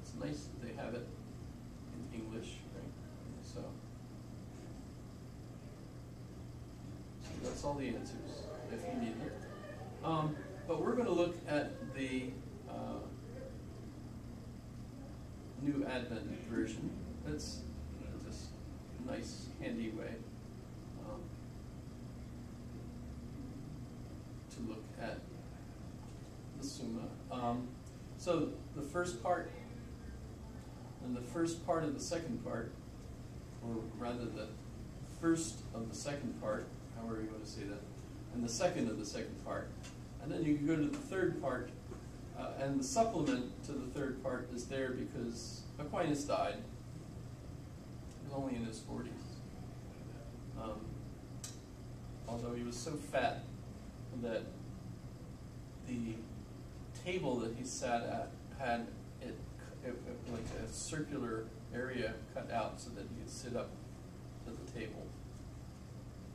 [SPEAKER 2] It's nice that they have it in English, right? So that's all the answers if you need it. But we're going to look at the New Advent version. That's just a nice, handy way to look at the Summa. So the first part and the first part of the second part, or rather the first of the second part, however you want to say that, and the second of the second part. And then you can go to the third part, and the supplement to the third part is there because Aquinas died. He was only in his 40s. Although he was so fat that the table that he sat at had it like a circular area cut out so that he could sit up to the table.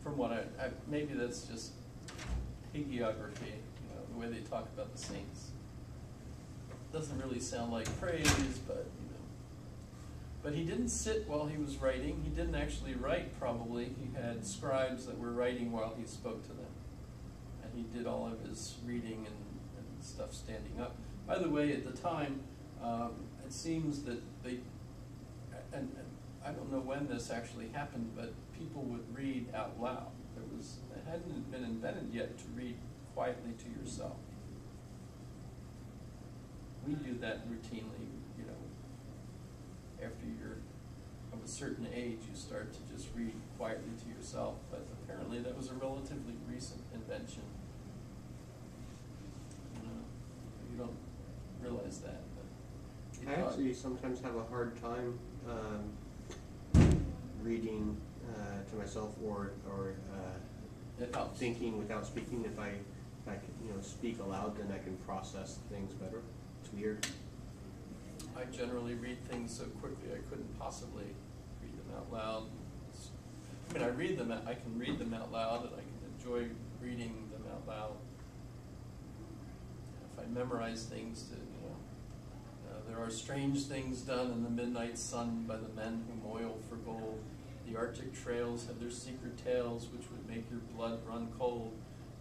[SPEAKER 2] From what I maybe that's just hagiography, the way they talk about the saints. Doesn't really sound like praise, but But he didn't sit while he was writing. He didn't actually write, probably. He had scribes that were writing while he spoke to them. And he did all of his reading and stuff standing up. By the way, at the time, it seems that they, and I don't know when this actually happened, but people would read out loud. It hadn't been invented yet to read quietly to yourself. We do that routinely, after you're of a certain age, you start to just read quietly to yourself. But apparently that was a relatively recent invention. You don't realize that. But
[SPEAKER 1] I actually sometimes have a hard time reading to myself or
[SPEAKER 2] it helps.
[SPEAKER 1] thinking without speaking. If I can, speak aloud, then I can process things better. It's weird.
[SPEAKER 2] I generally read things so quickly I couldn't possibly read them out loud. I can read them out loud, and I can enjoy reading them out loud. If I memorize things, there are strange things done in the midnight sun by the men who moil for gold. The Arctic trails have their secret tales, which would make your blood run cold.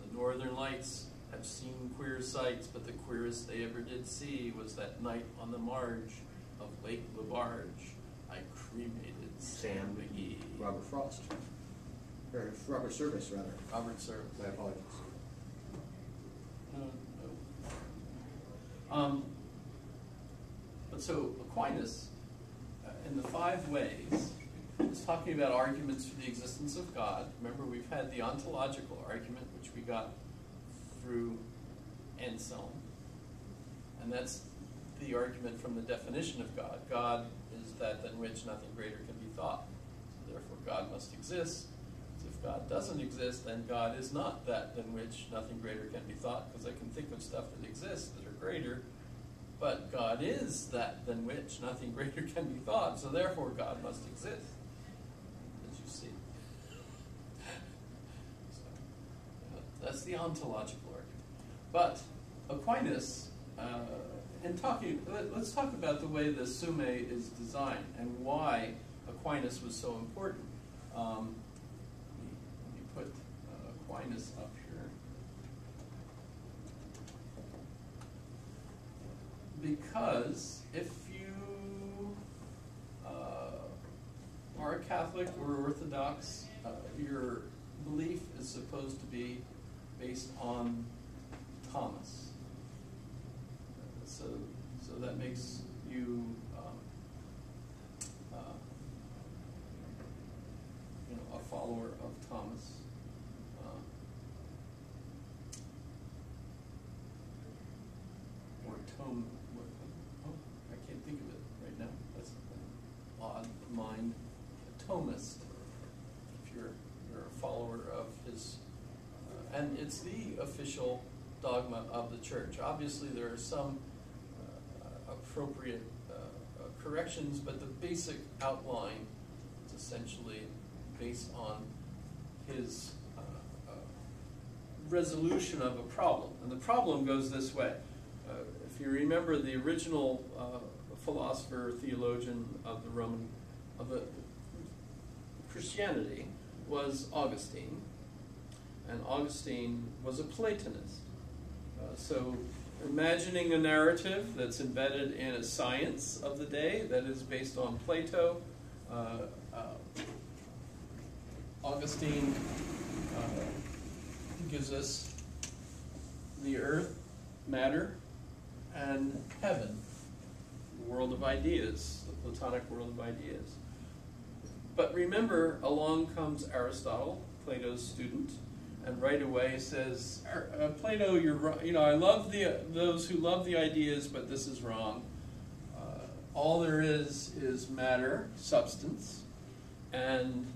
[SPEAKER 2] The northern lights have seen queer sights, but the queerest they ever did see was that night on the marge of Lake Labarge. I cremated Sam McGee.
[SPEAKER 1] Robert Frost. Or Robert Service, rather.
[SPEAKER 2] Robert Service.
[SPEAKER 1] My apologies.
[SPEAKER 2] But so Aquinas, in the 5 ways, is talking about arguments for the existence of God. Remember, we've had the ontological argument, which we got through Anselm. And that's the argument from the definition of God. God is that than which nothing greater can be thought. So therefore God must exist. So if God doesn't exist, then God is not that than which nothing greater can be thought, because I can think of stuff that exists that are greater, but God is that than which nothing greater can be thought, so therefore God must exist, as you see. So, that's the ontological argument. But Aquinas, let's talk about the way the Summa is designed and why Aquinas was so important. Let me put Aquinas up here. Because if you are a Catholic or Orthodox, your belief is supposed to be based on Thomas. So that makes you follower of Thomas. Or Tome. Oh, I can't think of it right now. That's an odd mind. A Thomist, if you're a follower of his. And it's the official dogma of the church. Obviously, there are some appropriate corrections, but the basic outline is essentially based on his resolution of a problem. And the problem goes this way. If you remember, the original philosopher, theologian of the Christianity was Augustine, and Augustine was a Platonist. So imagining a narrative that's embedded in a science of the day that is based on Plato, Augustine gives us the earth, matter, and heaven, the world of ideas, the Platonic world of ideas. But remember, along comes Aristotle, Plato's student, and right away says, Plato, you're wrong. You know, I love those who love the ideas, but this is wrong. All there is matter, substance, and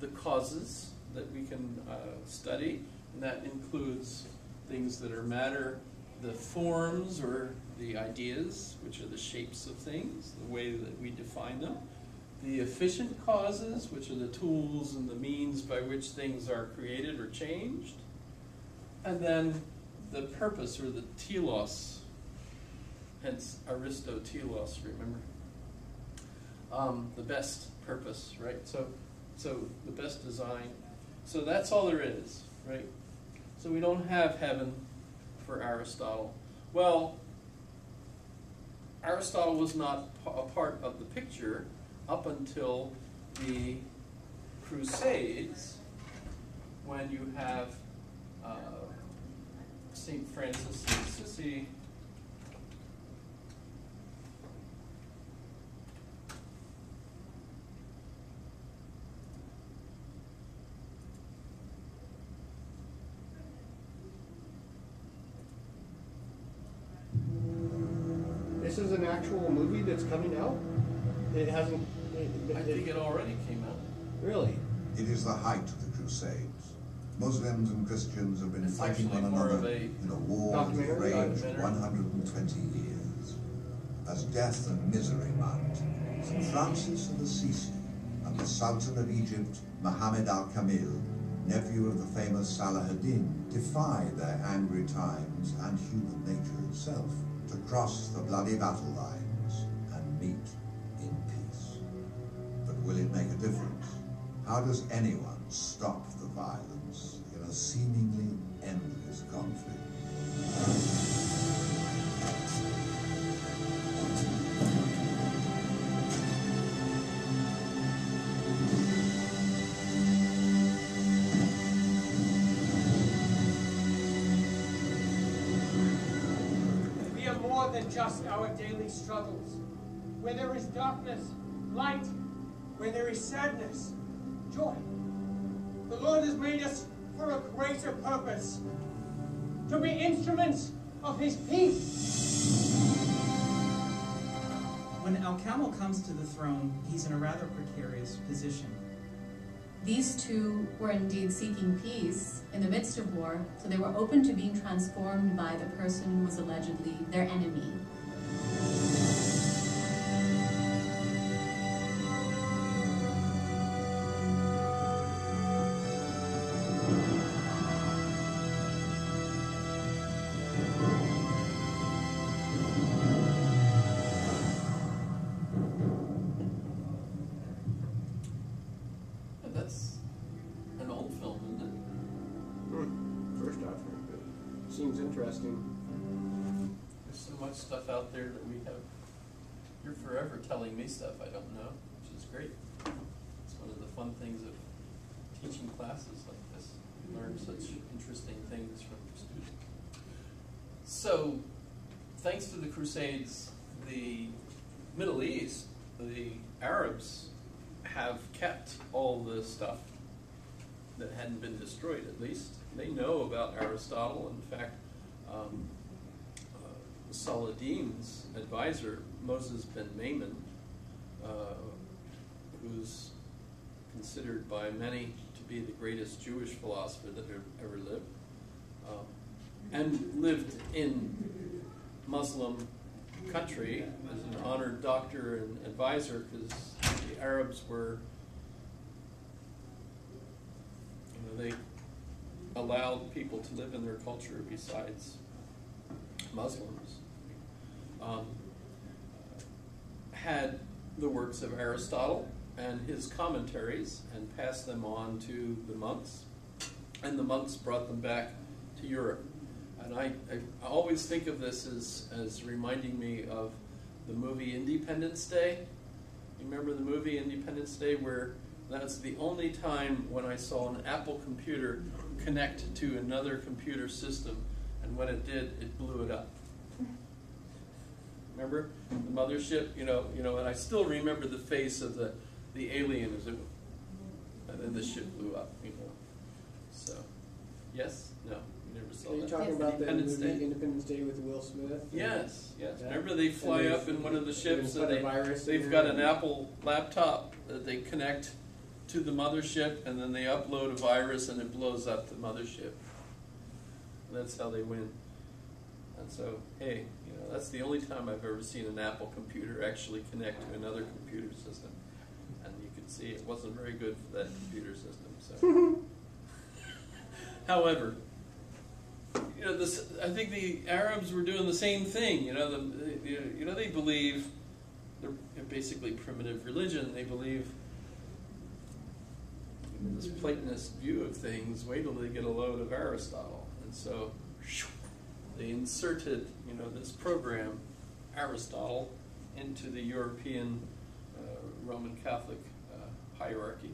[SPEAKER 2] the causes that we can study, and that includes things that are matter, the forms or the ideas, which are the shapes of things, the way that we define them, the efficient causes, which are the tools and the means by which things are created or changed, and then the purpose, or the telos, hence Aristotelos, remember? The best purpose, right? So the best design. So that's all there is, right? So we don't have heaven for Aristotle. Well, Aristotle was not a part of the picture up until the Crusades, when you have St. Francis of Assisi
[SPEAKER 1] This is an actual movie that's coming out? It hasn't...
[SPEAKER 2] I think it already came out.
[SPEAKER 1] Really?
[SPEAKER 6] It is the height of the Crusades. Muslims and Christians have been
[SPEAKER 2] It's
[SPEAKER 6] fighting one
[SPEAKER 2] actually more
[SPEAKER 6] another
[SPEAKER 2] of a
[SPEAKER 6] in a war that
[SPEAKER 1] documentary?
[SPEAKER 6] raged 120 years. As death and misery mount, St. Francis of Assisi and the Sultan of Egypt, Muhammad al-Kamil, nephew of the famous Salah ad-Din, defy their angry times and human nature itself to cross the bloody battle lines and meet in peace. But will it make a difference? How does anyone stop the violence in a seemingly endless conflict?
[SPEAKER 7] We are more than just our daily struggles. Where there is darkness, light. Where there is sadness, joy. The Lord has made us for a greater purpose. To be instruments of His peace.
[SPEAKER 8] When Al-Kamil comes to the throne, he's in a rather precarious position.
[SPEAKER 5] These two were indeed seeking peace in the midst of war, so they were open to being transformed by the person who was allegedly their enemy.
[SPEAKER 2] That's an old film, isn't it?
[SPEAKER 1] First I've heard of it. Seems interesting.
[SPEAKER 2] There's so much stuff out there that we have. You're forever telling me stuff I don't know, which is great. It's one of the fun things of teaching classes like this. You learn such interesting things from your students. So, thanks to the Crusades, the Middle East, the Arabs have kept all the stuff that hadn't been destroyed, at least. They know about Aristotle. In fact, Saladin's advisor, Moses ben Maimon, who's considered by many to be the greatest Jewish philosopher that ever lived, and lived in Muslim country as an honored doctor and advisor, because the Arabs were, they allowed people to live in their culture besides Muslims, had the works of Aristotle and his commentaries and passed them on to the monks, and the monks brought them back to Europe. And I always think of this as reminding me of the movie Independence Day. You remember the movie Independence Day, where that's the only time when I saw an Apple computer connect to another computer system, and when it did, it blew it up. Remember the mothership? You know, and I still remember the face of the alien as it, and then the ship blew up. So yes, no, you never saw
[SPEAKER 1] Are you
[SPEAKER 2] that.
[SPEAKER 1] talking about the
[SPEAKER 2] Independence
[SPEAKER 1] movie
[SPEAKER 2] Day?
[SPEAKER 1] Independence Day with Will Smith?
[SPEAKER 2] Yes, yes.
[SPEAKER 1] Yeah.
[SPEAKER 2] Remember they fly up in one of the ships and they've got an Apple laptop that they connect to the mothership, and then they upload a virus and it blows up the mothership. And that's how they win. And so, hey, that's the only time I've ever seen an Apple computer actually connect to another computer system. And you could see it wasn't very good for that computer system. So, however, I think the Arabs were doing the same thing. They believe they're basically primitive religion. They believe this Platonist view of things. Wait till they get a load of Aristotle, and so they inserted, this program, Aristotle, into the European Roman Catholic hierarchy,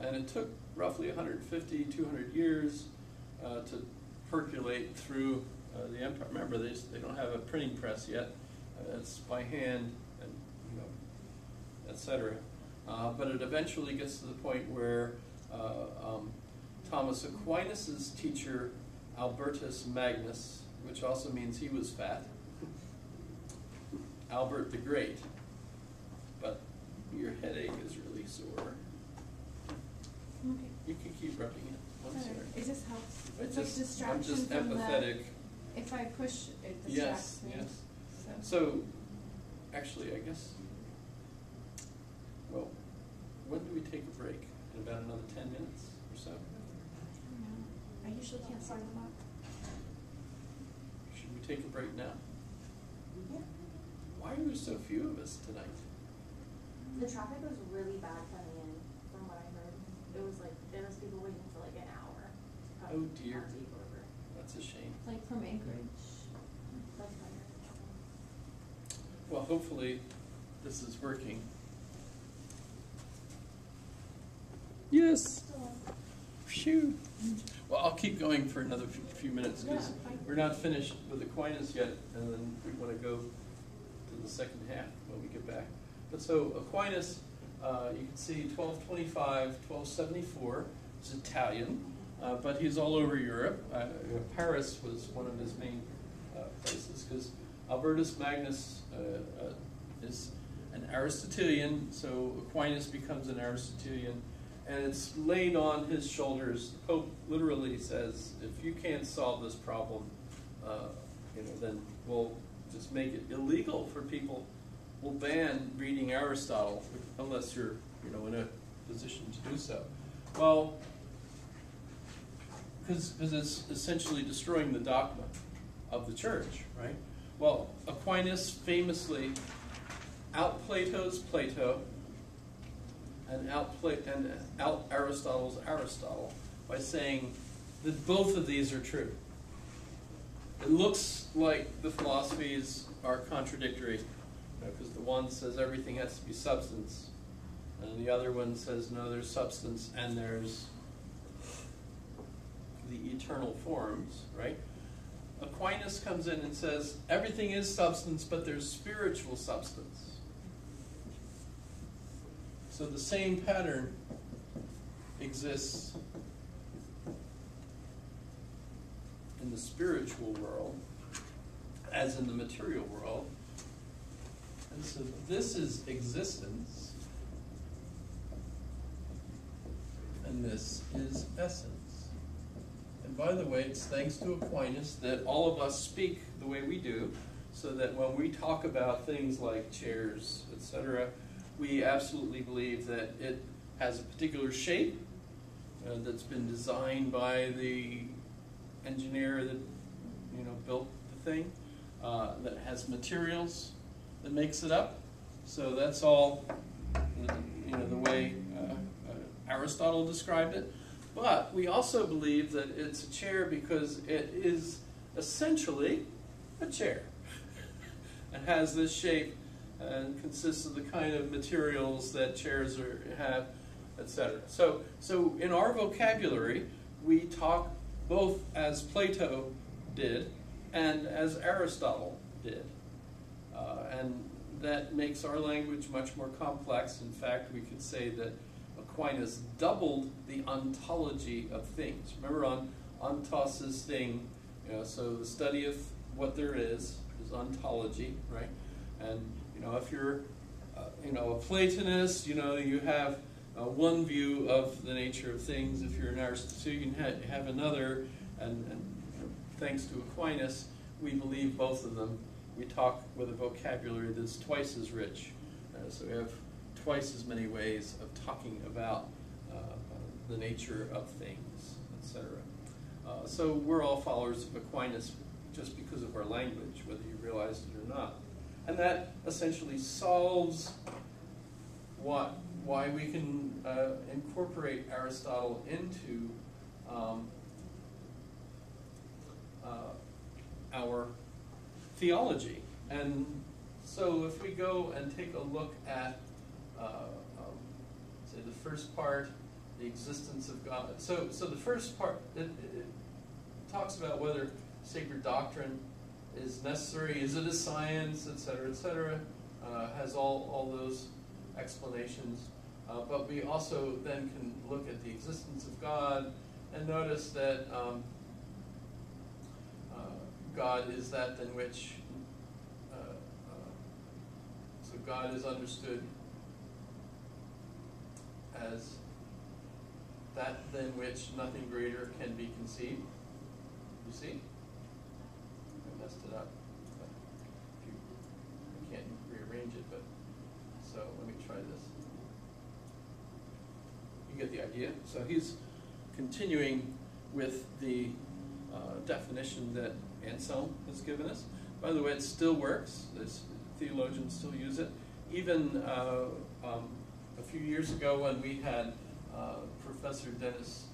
[SPEAKER 2] and it took roughly 150, 200 years to percolate through the empire. Remember, they don't have a printing press yet; it's by hand, and etc. But it eventually gets to the point where Thomas Aquinas' teacher, Albertus Magnus, which also means he was fat, Albert the Great, but your headache is really sore.
[SPEAKER 9] Okay.
[SPEAKER 2] You can keep rubbing it. I'm sorry.
[SPEAKER 9] It just helps.
[SPEAKER 2] I'm
[SPEAKER 9] It's like distraction
[SPEAKER 2] just
[SPEAKER 9] from
[SPEAKER 2] empathetic.
[SPEAKER 9] If I push, it distracts me.
[SPEAKER 2] Yes.
[SPEAKER 9] So.
[SPEAKER 2] So, actually, I guess, well, when do we take a break? In about another 10 minutes or so?
[SPEAKER 9] I don't know. I usually can't sign them up.
[SPEAKER 2] Should we take a break now?
[SPEAKER 9] Yeah.
[SPEAKER 2] Why are there so few of us tonight?
[SPEAKER 10] The traffic was really bad coming in, from what I heard. It was like, there was people waiting for like an hour to come.
[SPEAKER 2] Oh dear.
[SPEAKER 10] Out to Eagle.
[SPEAKER 2] That's a shame.
[SPEAKER 9] Like from Anchorage.
[SPEAKER 10] That's what I heard.
[SPEAKER 2] Well, hopefully this is working. Yes. Phew. Well, I'll keep going for another few minutes, because we're not finished with Aquinas yet, and then we want to go to the second half when we get back. But so Aquinas, you can see 1225, 1274, is Italian, but he's all over Europe. Paris was one of his main places, because Albertus Magnus is an Aristotelian, so Aquinas becomes an Aristotelian, and it's laid on his shoulders. The Pope literally says, if you can't solve this problem, then we'll just make it illegal for people. We'll ban reading Aristotle unless you're, in a position to do so. Well, because it's essentially destroying the dogma of the church, right? Well, Aquinas famously out-Plato's Plato and out-Aristotle's Aristotle by saying that both of these are true. It looks like the philosophies are contradictory, because the one says everything has to be substance, and the other one says no, there's substance and there's the eternal forms, right? Aquinas comes in and says everything is substance, but there's spiritual substance. So the same pattern exists spiritual world as in the material world. And so this is existence, and this is essence. And by the way, it's thanks to Aquinas that all of us speak the way we do, so that when we talk about things like chairs, etc., we absolutely believe that it has a particular shape that's been designed by the engineer that built the thing, that has materials that makes it up. So that's all the way Aristotle described it. But we also believe that it's a chair because it is essentially a chair and has this shape and consists of the kind of materials that chairs have, etc. So in our vocabulary, we talk both as Plato did and as Aristotle did. And that makes our language much more complex. In fact, we could say that Aquinas doubled the ontology of things. Remember, ontos is thing, so the study of what there is ontology, right? And if you're a Platonist, you have one view of the nature of things. If you're an Aristotelian, you have another. And thanks to Aquinas, we believe both of them. We talk with a vocabulary that's twice as rich. So we have twice as many ways of talking about the nature of things, etc. So we're all followers of Aquinas just because of our language, whether you realize it or not. And that essentially solves why we can incorporate Aristotle into our theology. And so if we go and take a look at, say, the first part, the existence of God. So the first part, it talks about whether sacred doctrine is necessary, is it a science, etc., has all those explanations. But we also then can look at the existence of God and notice that God is that than which, so God is understood as that than which nothing greater can be conceived. You see? I messed it up. I can't rearrange it, but so let me try this. You get the idea? So he's continuing with the definition that Anselm has given us. By the way, it still works. Theologians still use it. Even a few years ago when we had Professor Dennis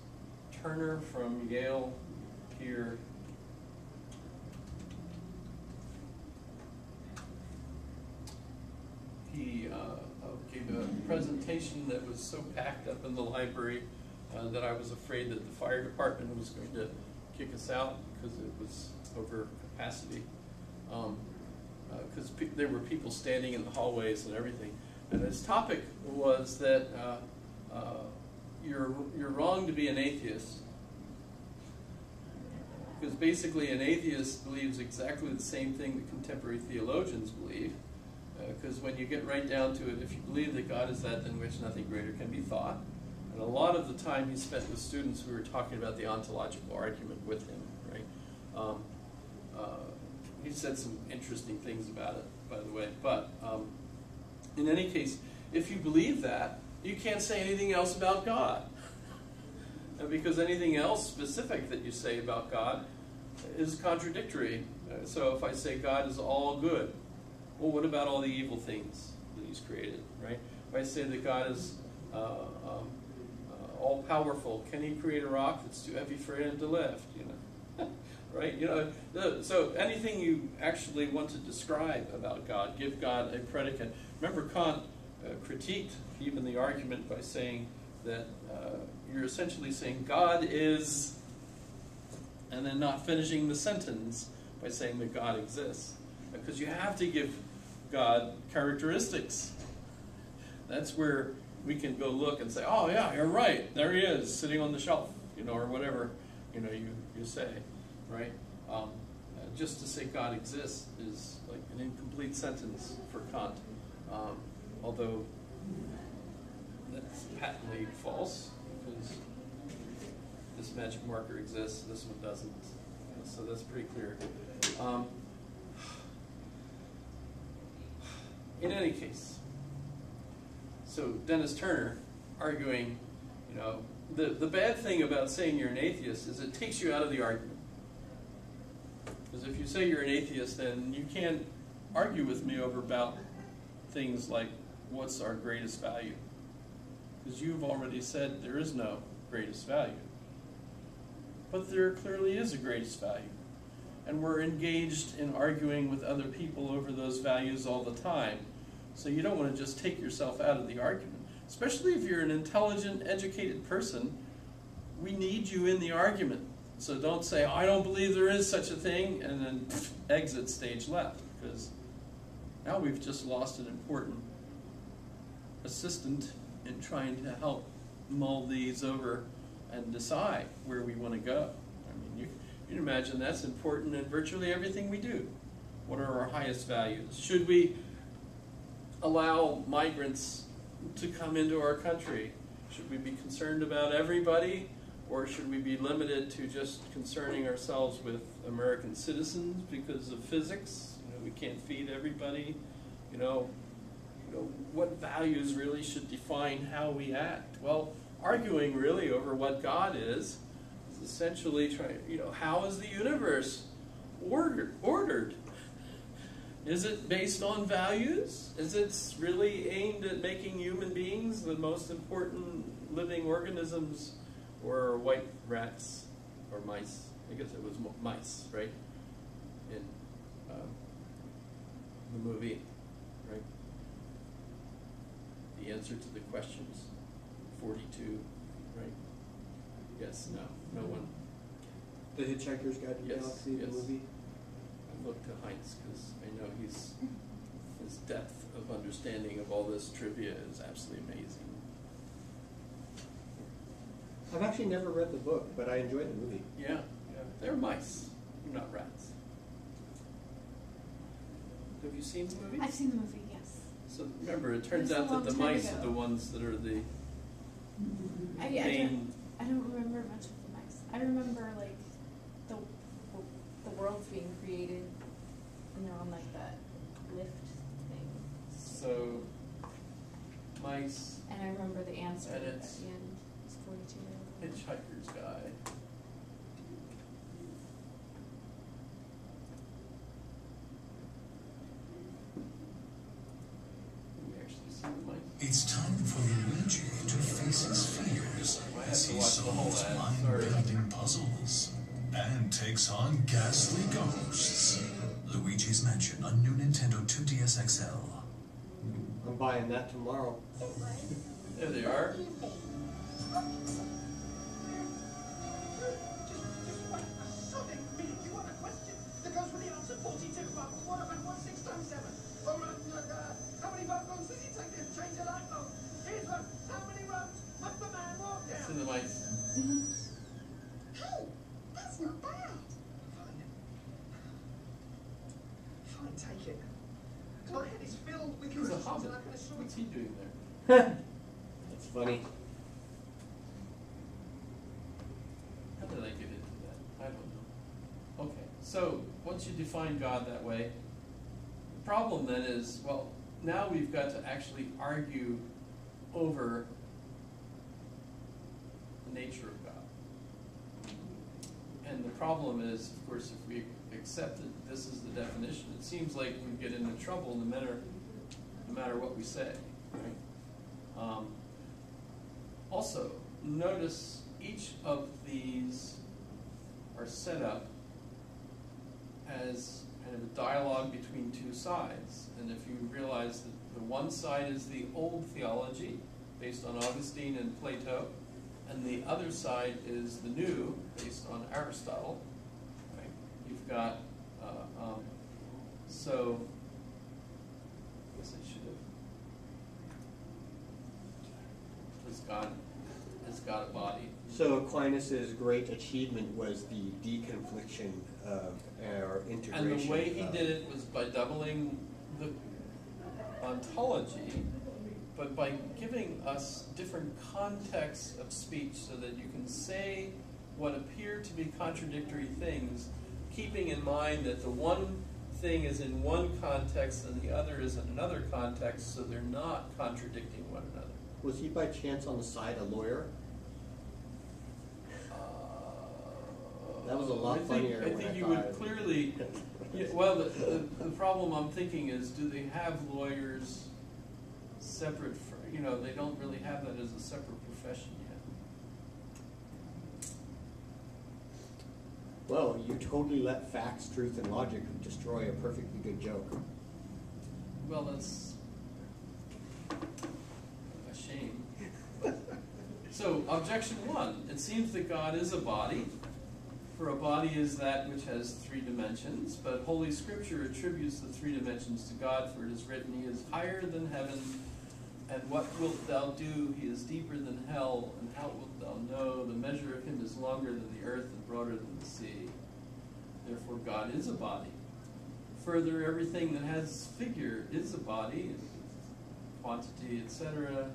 [SPEAKER 2] Turner from Yale here, he gave a presentation that was so packed up in the library that I was afraid that the fire department was going to kick us out because it was over capacity. Because there were people standing in the hallways and everything. And his topic was that you're wrong to be an atheist. Because basically an atheist believes exactly the same thing that contemporary theologians believe. Because when you get right down to it, if you believe that God is that than which nothing greater can be thought, and a lot of the time he spent with students who were talking about the ontological argument with him, right? He said some interesting things about it, by the way. But in any case, if you believe that, you can't say anything else about God. Because anything else specific that you say about God is contradictory. So if I say God is all good, well, what about all the evil things that he's created, right? If I say that God is all-powerful, can he create a rock that's too heavy for him to lift, right? So anything you actually want to describe about God, give God a predicate. Remember, Kant critiqued even the argument by saying that you're essentially saying God is, and then not finishing the sentence by saying that God exists. Because you have to give God characteristics. That's where we can go look and say, oh yeah, you're right, there he is, sitting on the shelf, or whatever, you say, right? Just to say God exists is like an incomplete sentence for Kant, although that's patently false, because this magic marker exists, this one doesn't. So that's pretty clear. In any case, so Dennis Turner arguing, you know, the bad thing about saying you're an atheist is it takes you out of the argument. Because if you say you're an atheist, then you can't argue with me over about things like what's our greatest value. Because you've already said there is no greatest value. But there clearly is a greatest value. And we're engaged in arguing with other people over those values all the time. So you don't want to just take yourself out of the argument. Especially if you're an intelligent, educated person, we need you in the argument. So don't say, I don't believe there is such a thing, and then exit stage left. Because now we've just lost an important assistant in trying to help mull these over and decide where we want to go. I mean, you can imagine that's important in virtually everything we do. What are our highest values? Should we allow migrants to come into our country? Should we be concerned about everybody, or should we be limited to just concerning ourselves with American citizens because of physics? You know, we can't feed everybody. You know, what values really should define how we act? Well, arguing really over what God is essentially trying, how is the universe ordered? Is it based on values? Is it really aimed at making human beings the most important living organisms, or white rats or mice? I guess it was mice, right? In the movie, right? The answer to the questions, 42, right? Yes, no one.
[SPEAKER 1] The Hitchhiker's Guide to the Galaxy, the movie?
[SPEAKER 2] I look to Heinz because I know his depth of understanding of all this trivia is absolutely amazing.
[SPEAKER 1] I've actually never read the book, but I enjoyed the movie.
[SPEAKER 2] Yeah. They're mice, not rats. Have you seen the movie?
[SPEAKER 9] I've seen the movie, yes.
[SPEAKER 2] So remember, it turns out that the mice are the ones that are the main...
[SPEAKER 9] I don't remember much of the mice. I remember, like, the world's being created, and they're on, like, that lift thing.
[SPEAKER 2] So, mice...
[SPEAKER 9] And I remember the answer
[SPEAKER 2] and
[SPEAKER 9] at the end. It's 42.
[SPEAKER 2] Hitchhiker's Guide. We actually see the mice.
[SPEAKER 11] It's time for Luigi to face his fears as he solves mind-bending puzzles and takes on ghastly ghosts. Luigi's Mansion on new Nintendo 2DS XL.
[SPEAKER 1] I'm buying that tomorrow.
[SPEAKER 2] There they are. It's in the mice.
[SPEAKER 12] Hey, that's not bad. Fine, take it. My head is filled with
[SPEAKER 2] He's a
[SPEAKER 12] questions
[SPEAKER 2] hobbit.
[SPEAKER 12] and I can assure
[SPEAKER 2] What's he
[SPEAKER 12] you.
[SPEAKER 2] doing there?
[SPEAKER 1] That's funny.
[SPEAKER 2] How did I get into that? I don't know. Okay, so once you define God that way, the problem then is, well, now we've got to actually argue over the nature of God. And the problem is, of course, if we accept that this is the definition, it seems like we get into trouble no matter what we say. Right? Also, notice each of these are set up as kind of a dialogue between two sides. And if you realize that the one side is the old theology, based on Augustine and Plato, and the other side is the new, based on Aristotle. Right? You've got, so, I guess I should have, is God a body?
[SPEAKER 1] So Aquinas' great achievement was the deconfliction of or integration.
[SPEAKER 2] And the way he did it was by doubling the ontology, but by giving us different contexts of speech so that you can say what appear to be contradictory things, keeping in mind that the one thing is in one context and the other is in another context, so they're not contradicting one another.
[SPEAKER 1] Was he by chance on the side a lawyer? That was a lot funnier.
[SPEAKER 2] I think you would clearly. Yeah, well, the problem I'm thinking is, do they have lawyers separate? They don't really have that as a separate profession yet.
[SPEAKER 1] Well, you totally let facts, truth, and logic destroy a perfectly good joke.
[SPEAKER 2] Well, that's a shame. So, objection 1. It seems that God is a body. For a body is that which has 3 dimensions, but Holy Scripture attributes the 3 dimensions to God, for it is written, He is higher than heaven, and what wilt thou do? He is deeper than hell, and how wilt thou know? The measure of Him is longer than the earth and broader than the sea. Therefore God is a body. Further, everything that has figure is a body, quantity, etc.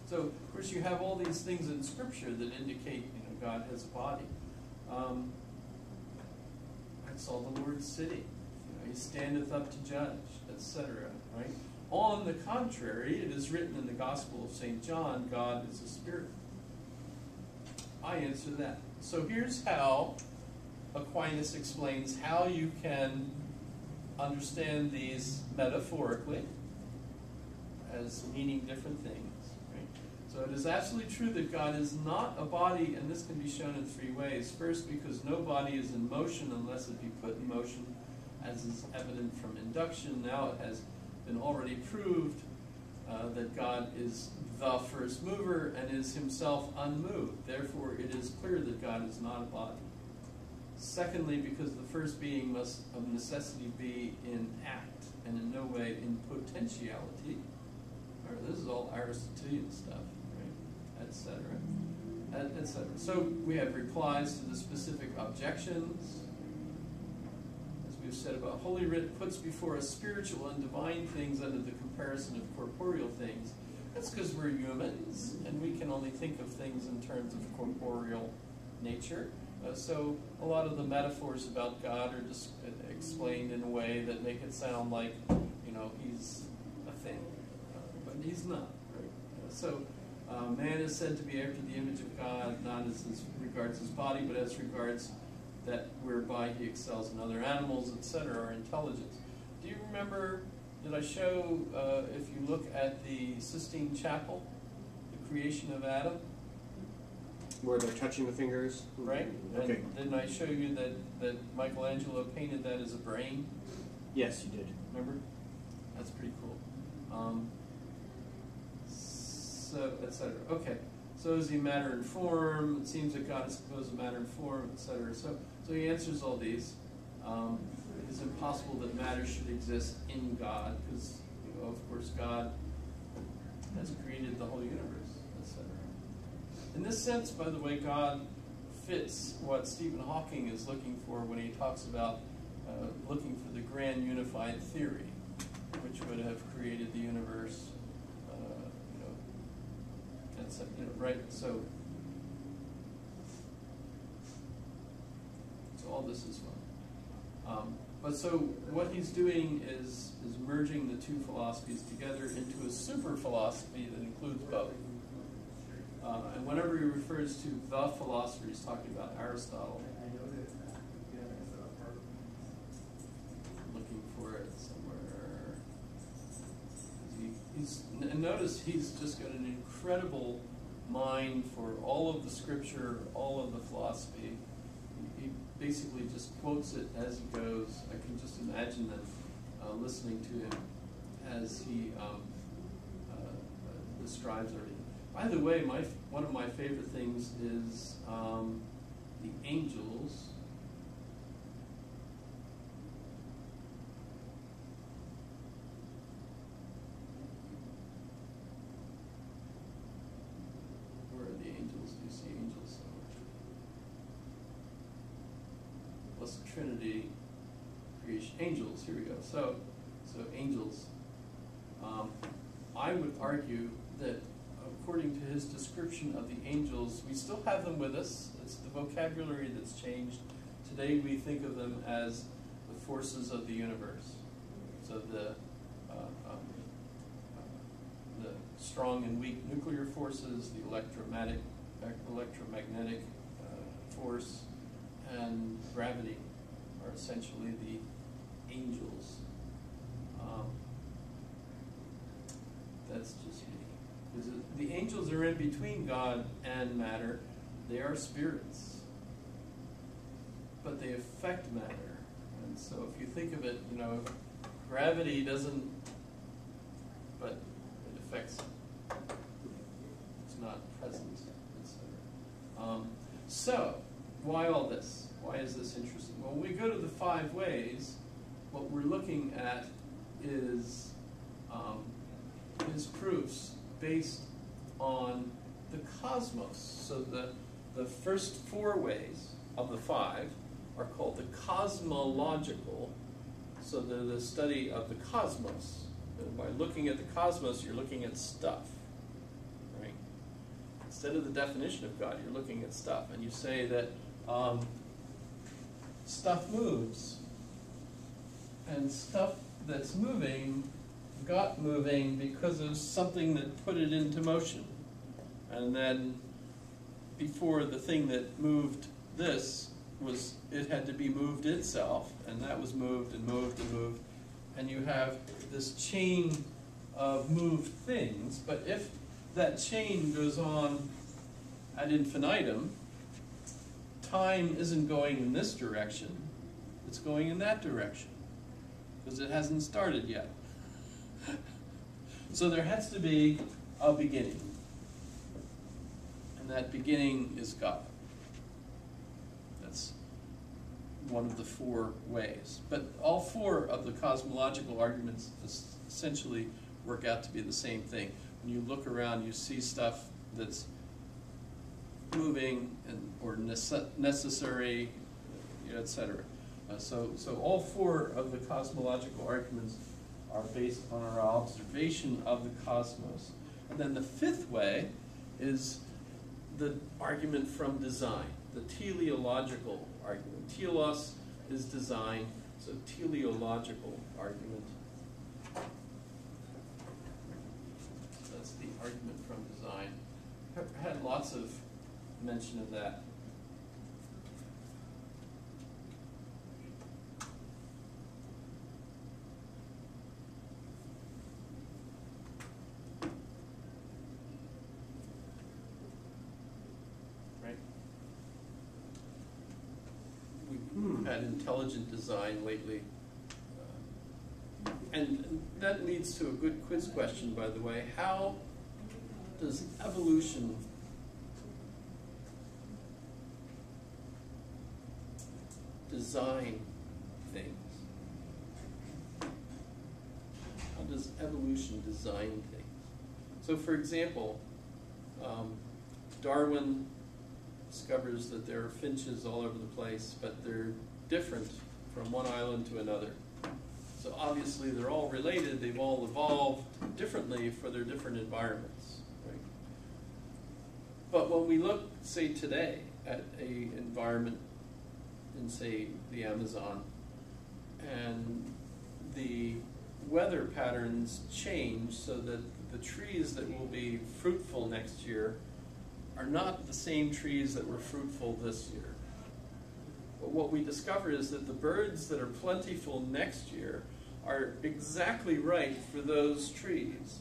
[SPEAKER 2] So of course you have all these things in Scripture that indicate God has a body. I saw the Lord sitting. He standeth up to judge, etc. Right? On the contrary, it is written in the Gospel of St. John, God is a spirit. I answer that. So here's how Aquinas explains how you can understand these metaphorically as meaning different things. So it is absolutely true that God is not a body, and this can be shown in 3 ways. First, because no body is in motion unless it be put in motion, as is evident from induction. Now it has been already proved that God is the first mover and is himself unmoved. Therefore, it is clear that God is not a body. Secondly, because the first being must of necessity be in act and in no way in potentiality. This is all Aristotelian stuff. Etc. etc. So we have replies to the specific objections. As we've said about Holy Writ puts before us spiritual and divine things under the comparison of corporeal things. That's because we're humans and we can only think of things in terms of corporeal nature. So a lot of the metaphors about God are just explained in a way that make it sound like, he's a thing, but he's not. Right? So man is said to be after the image of God, not as regards his body, but as regards that whereby he excels in other animals, etc., or intelligence. Do you remember, did I show, if you look at the Sistine Chapel, the creation of Adam?
[SPEAKER 1] Where they're touching the fingers?
[SPEAKER 2] Right?
[SPEAKER 1] Okay.
[SPEAKER 2] And didn't I show you that Michelangelo painted that as a brain?
[SPEAKER 1] Yes, you did.
[SPEAKER 2] Remember? That's pretty cool. So, etc. Okay. So is he matter and form? It seems that God is composed of matter and form, etc. So he answers all these. It is impossible that matter should exist in God, because of course God has created the whole universe, etc. In this sense, by the way, God fits what Stephen Hawking is looking for when he talks about looking for the grand unified theory, which would have created the universe. Right? So all this is fun. But so what he's doing is merging the 2 philosophies together into a super philosophy that includes both. And whenever he refers to the philosopher, he's talking about Aristotle. Looking for it somewhere. And notice he's just got an incredible mind for all of the scripture, all of the philosophy. He basically just quotes it as he goes. I can just imagine them listening to him as he describes everything. By the way, one of my favorite things is the angels. Where are the angels? Do you see angels? plus Trinity, creation, angels, here we go. So angels. I would argue that according to his description of the angels, we still have them with us. It's the vocabulary that's changed. Today we think of them as the forces of the universe. So the strong and weak nuclear forces, the electromagnetic force, and gravity are essentially the angels. That's just me. Because the angels are in between God and matter. They are spirits, but they affect matter. And so if you think of it, gravity doesn't, but it affects it. It's not present, etc. So, why all this? Why is this interesting? Well, when we go to the 5 ways, what we're looking at is proofs based on the cosmos. So the first 4 ways of the 5 are called the cosmological. So they're the study of the cosmos. And by looking at the cosmos, you're looking at stuff, right? Instead of the definition of God, you're looking at stuff. And you say that stuff moves. And stuff that's moving got moving because of something that put it into motion. And then before the thing that moved this it had to be moved itself, and that was moved and moved and moved. And you have this chain of moved things, but if that chain goes on ad infinitum, time isn't going in this direction, it's going in that direction, because it hasn't started yet. So there has to be a beginning, and that beginning is God. That's one of the 4 ways. But all 4 of the cosmological arguments essentially work out to be the same thing. When you look around, you see stuff that's moving or necessary, etc. So all 4 of the cosmological arguments are based on our observation of the cosmos. And then the 5th way is the argument from design, the teleological argument. Telos is design, so teleological argument. That's the argument from design. I've had lots of mention of that. Had intelligent design lately. And that leads to a good quiz question, by the way. How does evolution design things? How does evolution design things? So for example, Darwin discovers that there are finches all over the place, but they're different from one island to another. So obviously they're all related, they've all evolved differently for their different environments. Right? But when we look, say today, at an environment in, say, the Amazon, and the weather patterns change so that the trees that will be fruitful next year are not the same trees that were fruitful this year. But what we discover is that the birds that are plentiful next year are exactly right for those trees.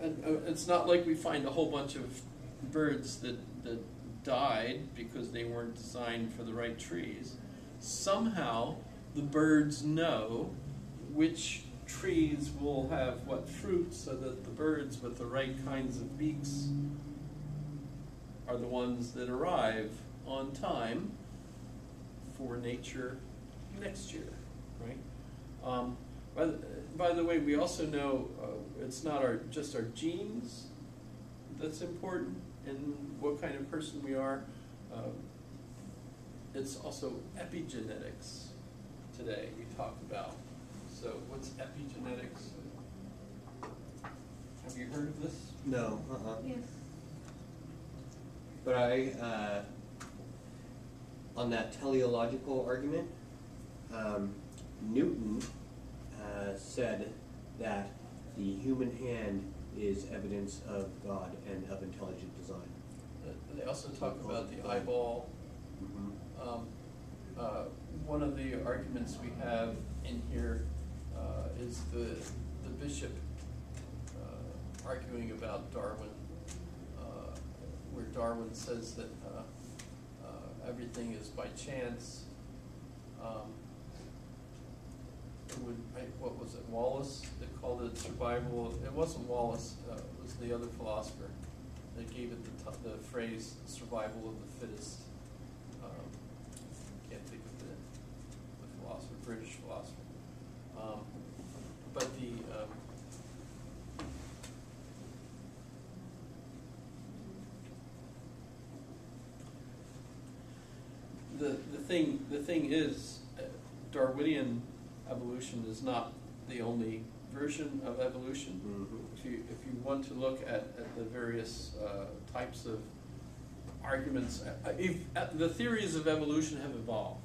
[SPEAKER 2] And it's not like we find a whole bunch of birds that died because they weren't designed for the right trees. Somehow the birds know which trees will have what fruit, so that the birds with the right kinds of beaks are the ones that arrive on time for nature next year, right? By the way, we also know it's not just our genes that's important in what kind of person we are. it's also epigenetics today we talk about. So what's epigenetics? Have you heard of this?
[SPEAKER 1] No.
[SPEAKER 9] Yes.
[SPEAKER 1] But on that teleological argument, Newton said that the human hand is evidence of God and of intelligent design.
[SPEAKER 2] They also talk about the eyeball. One of the arguments we have in here is the bishop arguing about Darwin, where Darwin says that everything is by chance. What was it, Wallace that called it survival? It wasn't Wallace, it was the other philosopher that gave it the phrase survival of the fittest. Can't think of the philosopher, British philosopher. But the thing is, Darwinian evolution is not the only version of evolution. If you want to look at the various types of arguments, the theories of evolution have evolved.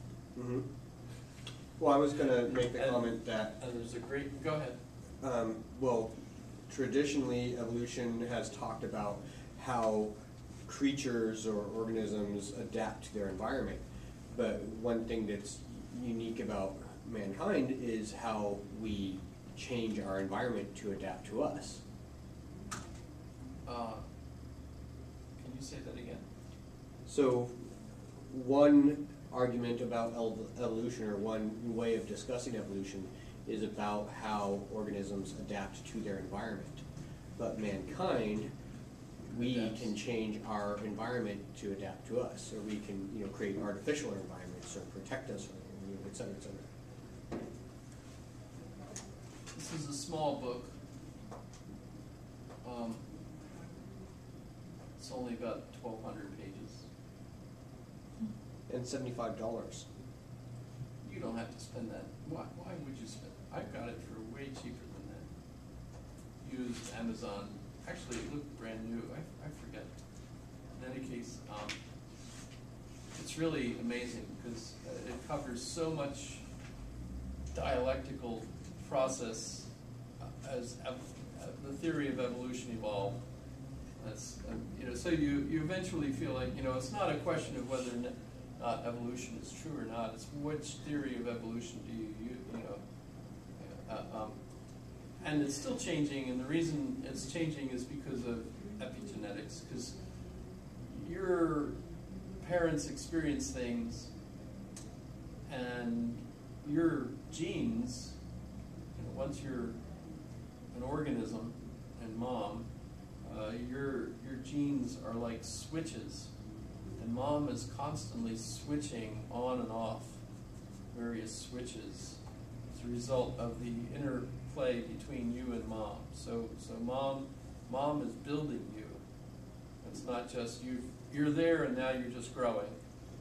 [SPEAKER 1] Well, I was going to make the comment that...
[SPEAKER 2] And there's a great... Go ahead.
[SPEAKER 1] Well, traditionally, evolution has talked about how creatures or organisms adapt to their environment. But one thing that's unique about mankind is how we change our environment to adapt to us.
[SPEAKER 2] Can you say that again?
[SPEAKER 1] So, one argument about evolution, or one way of discussing evolution, is about how organisms adapt to their environment. But mankind, we can change our environment to adapt to us, or we can, create artificial environments or protect us, or, et cetera, et cetera.
[SPEAKER 2] This is a small book. It's only about 1,200 pages.
[SPEAKER 1] And $75.
[SPEAKER 2] You don't have to spend that. Why would you spend? I got it for way cheaper than that. Used Amazon. Actually, it looked brand new. I forget. In any case, it's really amazing because it covers so much dialectical process as the theory of evolution evolved. That's so you eventually feel like it's not a question of whether evolution is true or not. It's which theory of evolution do you use? And it's still changing, and the reason it's changing is because of epigenetics. Because your parents experience things, and your genes. Once you're an organism and mom, your genes are like switches, and mom is constantly switching on and off various switches as a result of the interplay between you and mom. So mom is building you. It's not just you're there and now you're just growing.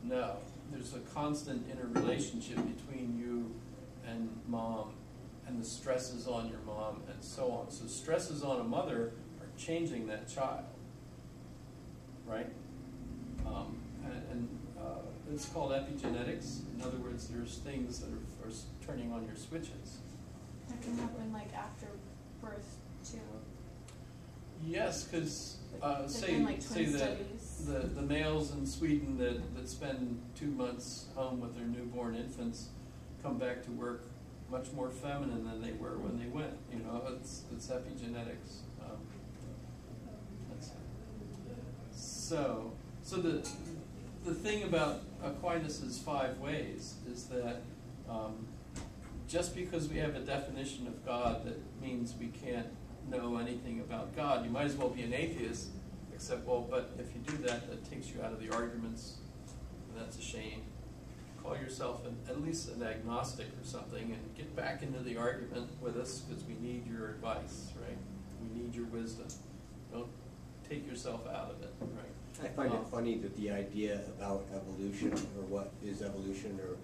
[SPEAKER 2] No, there's a constant interrelationship between you and mom, and the stresses on your mom, and so on. So stresses on a mother are changing that child, right? It's called epigenetics. In other words, there's things that are turning on your switches.
[SPEAKER 9] That can happen like after birth too.
[SPEAKER 2] Yes, because say the males in Sweden that spend 2 months home with their newborn infants come back to work much more feminine than they were when they went. It's epigenetics. So the thing about Aquinas' 5 ways is that just because we have a definition of God that means we can't know anything about God, you might as well be an atheist, except, but if you do that, that takes you out of the arguments, and that's a shame. Call yourself at least an agnostic or something, and get back into the argument with us, because we need your advice, right? We need your wisdom. Don't take yourself out of it, right?
[SPEAKER 1] I find it funny that the idea about evolution, or what is evolution, or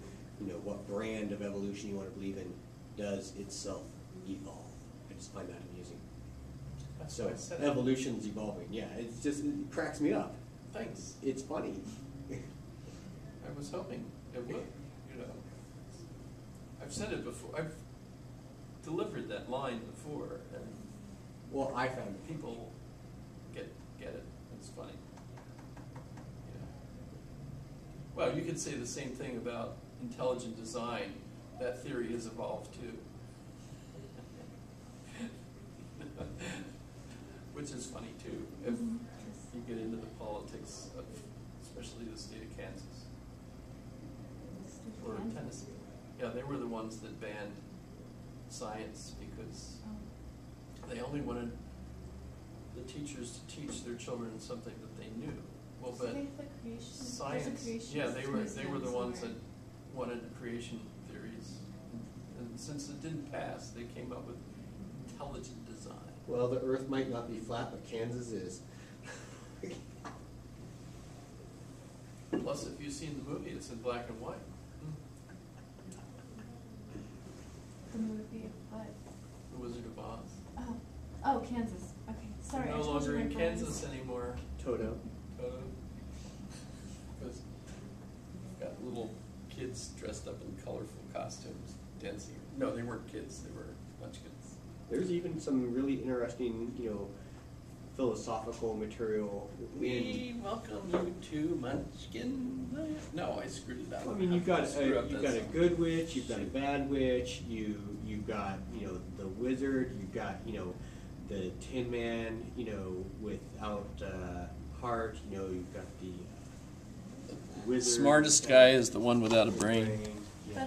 [SPEAKER 1] what brand of evolution you want to believe in, does itself evolve. I just find that amusing.
[SPEAKER 2] That's
[SPEAKER 1] So
[SPEAKER 2] what I said.
[SPEAKER 1] evolution's evolving. Yeah, it cracks me up.
[SPEAKER 2] Thanks.
[SPEAKER 1] It's funny.
[SPEAKER 2] I was hoping it would. I've said it before. I've delivered that line before, and
[SPEAKER 1] well, I found
[SPEAKER 2] people get it. It's funny. Well, you could say the same thing about intelligent design. That theory has evolved too. Which is funny too, if you get into the politics of especially the state of Kansas. Or Tennessee. Yeah, they were the ones that banned science because they only wanted the teachers to teach their children something that they knew. Well,
[SPEAKER 9] So
[SPEAKER 2] but
[SPEAKER 9] they have the
[SPEAKER 2] science, yeah, they were the ones that wanted creation theories, and since it didn't pass, they came up with intelligent design.
[SPEAKER 1] Well, the Earth might not be flat, but Kansas is.
[SPEAKER 2] Plus, if you've seen the movie, it's in black and white.
[SPEAKER 9] The movie of what?
[SPEAKER 2] The Wizard of Oz.
[SPEAKER 9] Oh, Kansas. Okay, sorry.
[SPEAKER 2] They're
[SPEAKER 9] I
[SPEAKER 2] no
[SPEAKER 9] told you
[SPEAKER 2] longer
[SPEAKER 9] my
[SPEAKER 2] in
[SPEAKER 9] friends.
[SPEAKER 2] Kansas anymore.
[SPEAKER 1] Toto.
[SPEAKER 2] Because you've got little kids dressed up in colorful costumes dancing. No, they weren't kids. They were munchkins.
[SPEAKER 1] There's even some really interesting, philosophical material.
[SPEAKER 2] We welcome you to Munchkin. No, I screwed it up.
[SPEAKER 1] I mean, you've got a good witch, you've got a bad witch, you've got the wizard, you've got the Tin Man, without heart, you've got the wizard.
[SPEAKER 2] Smartest guy is the one without a brain.
[SPEAKER 1] Yeah.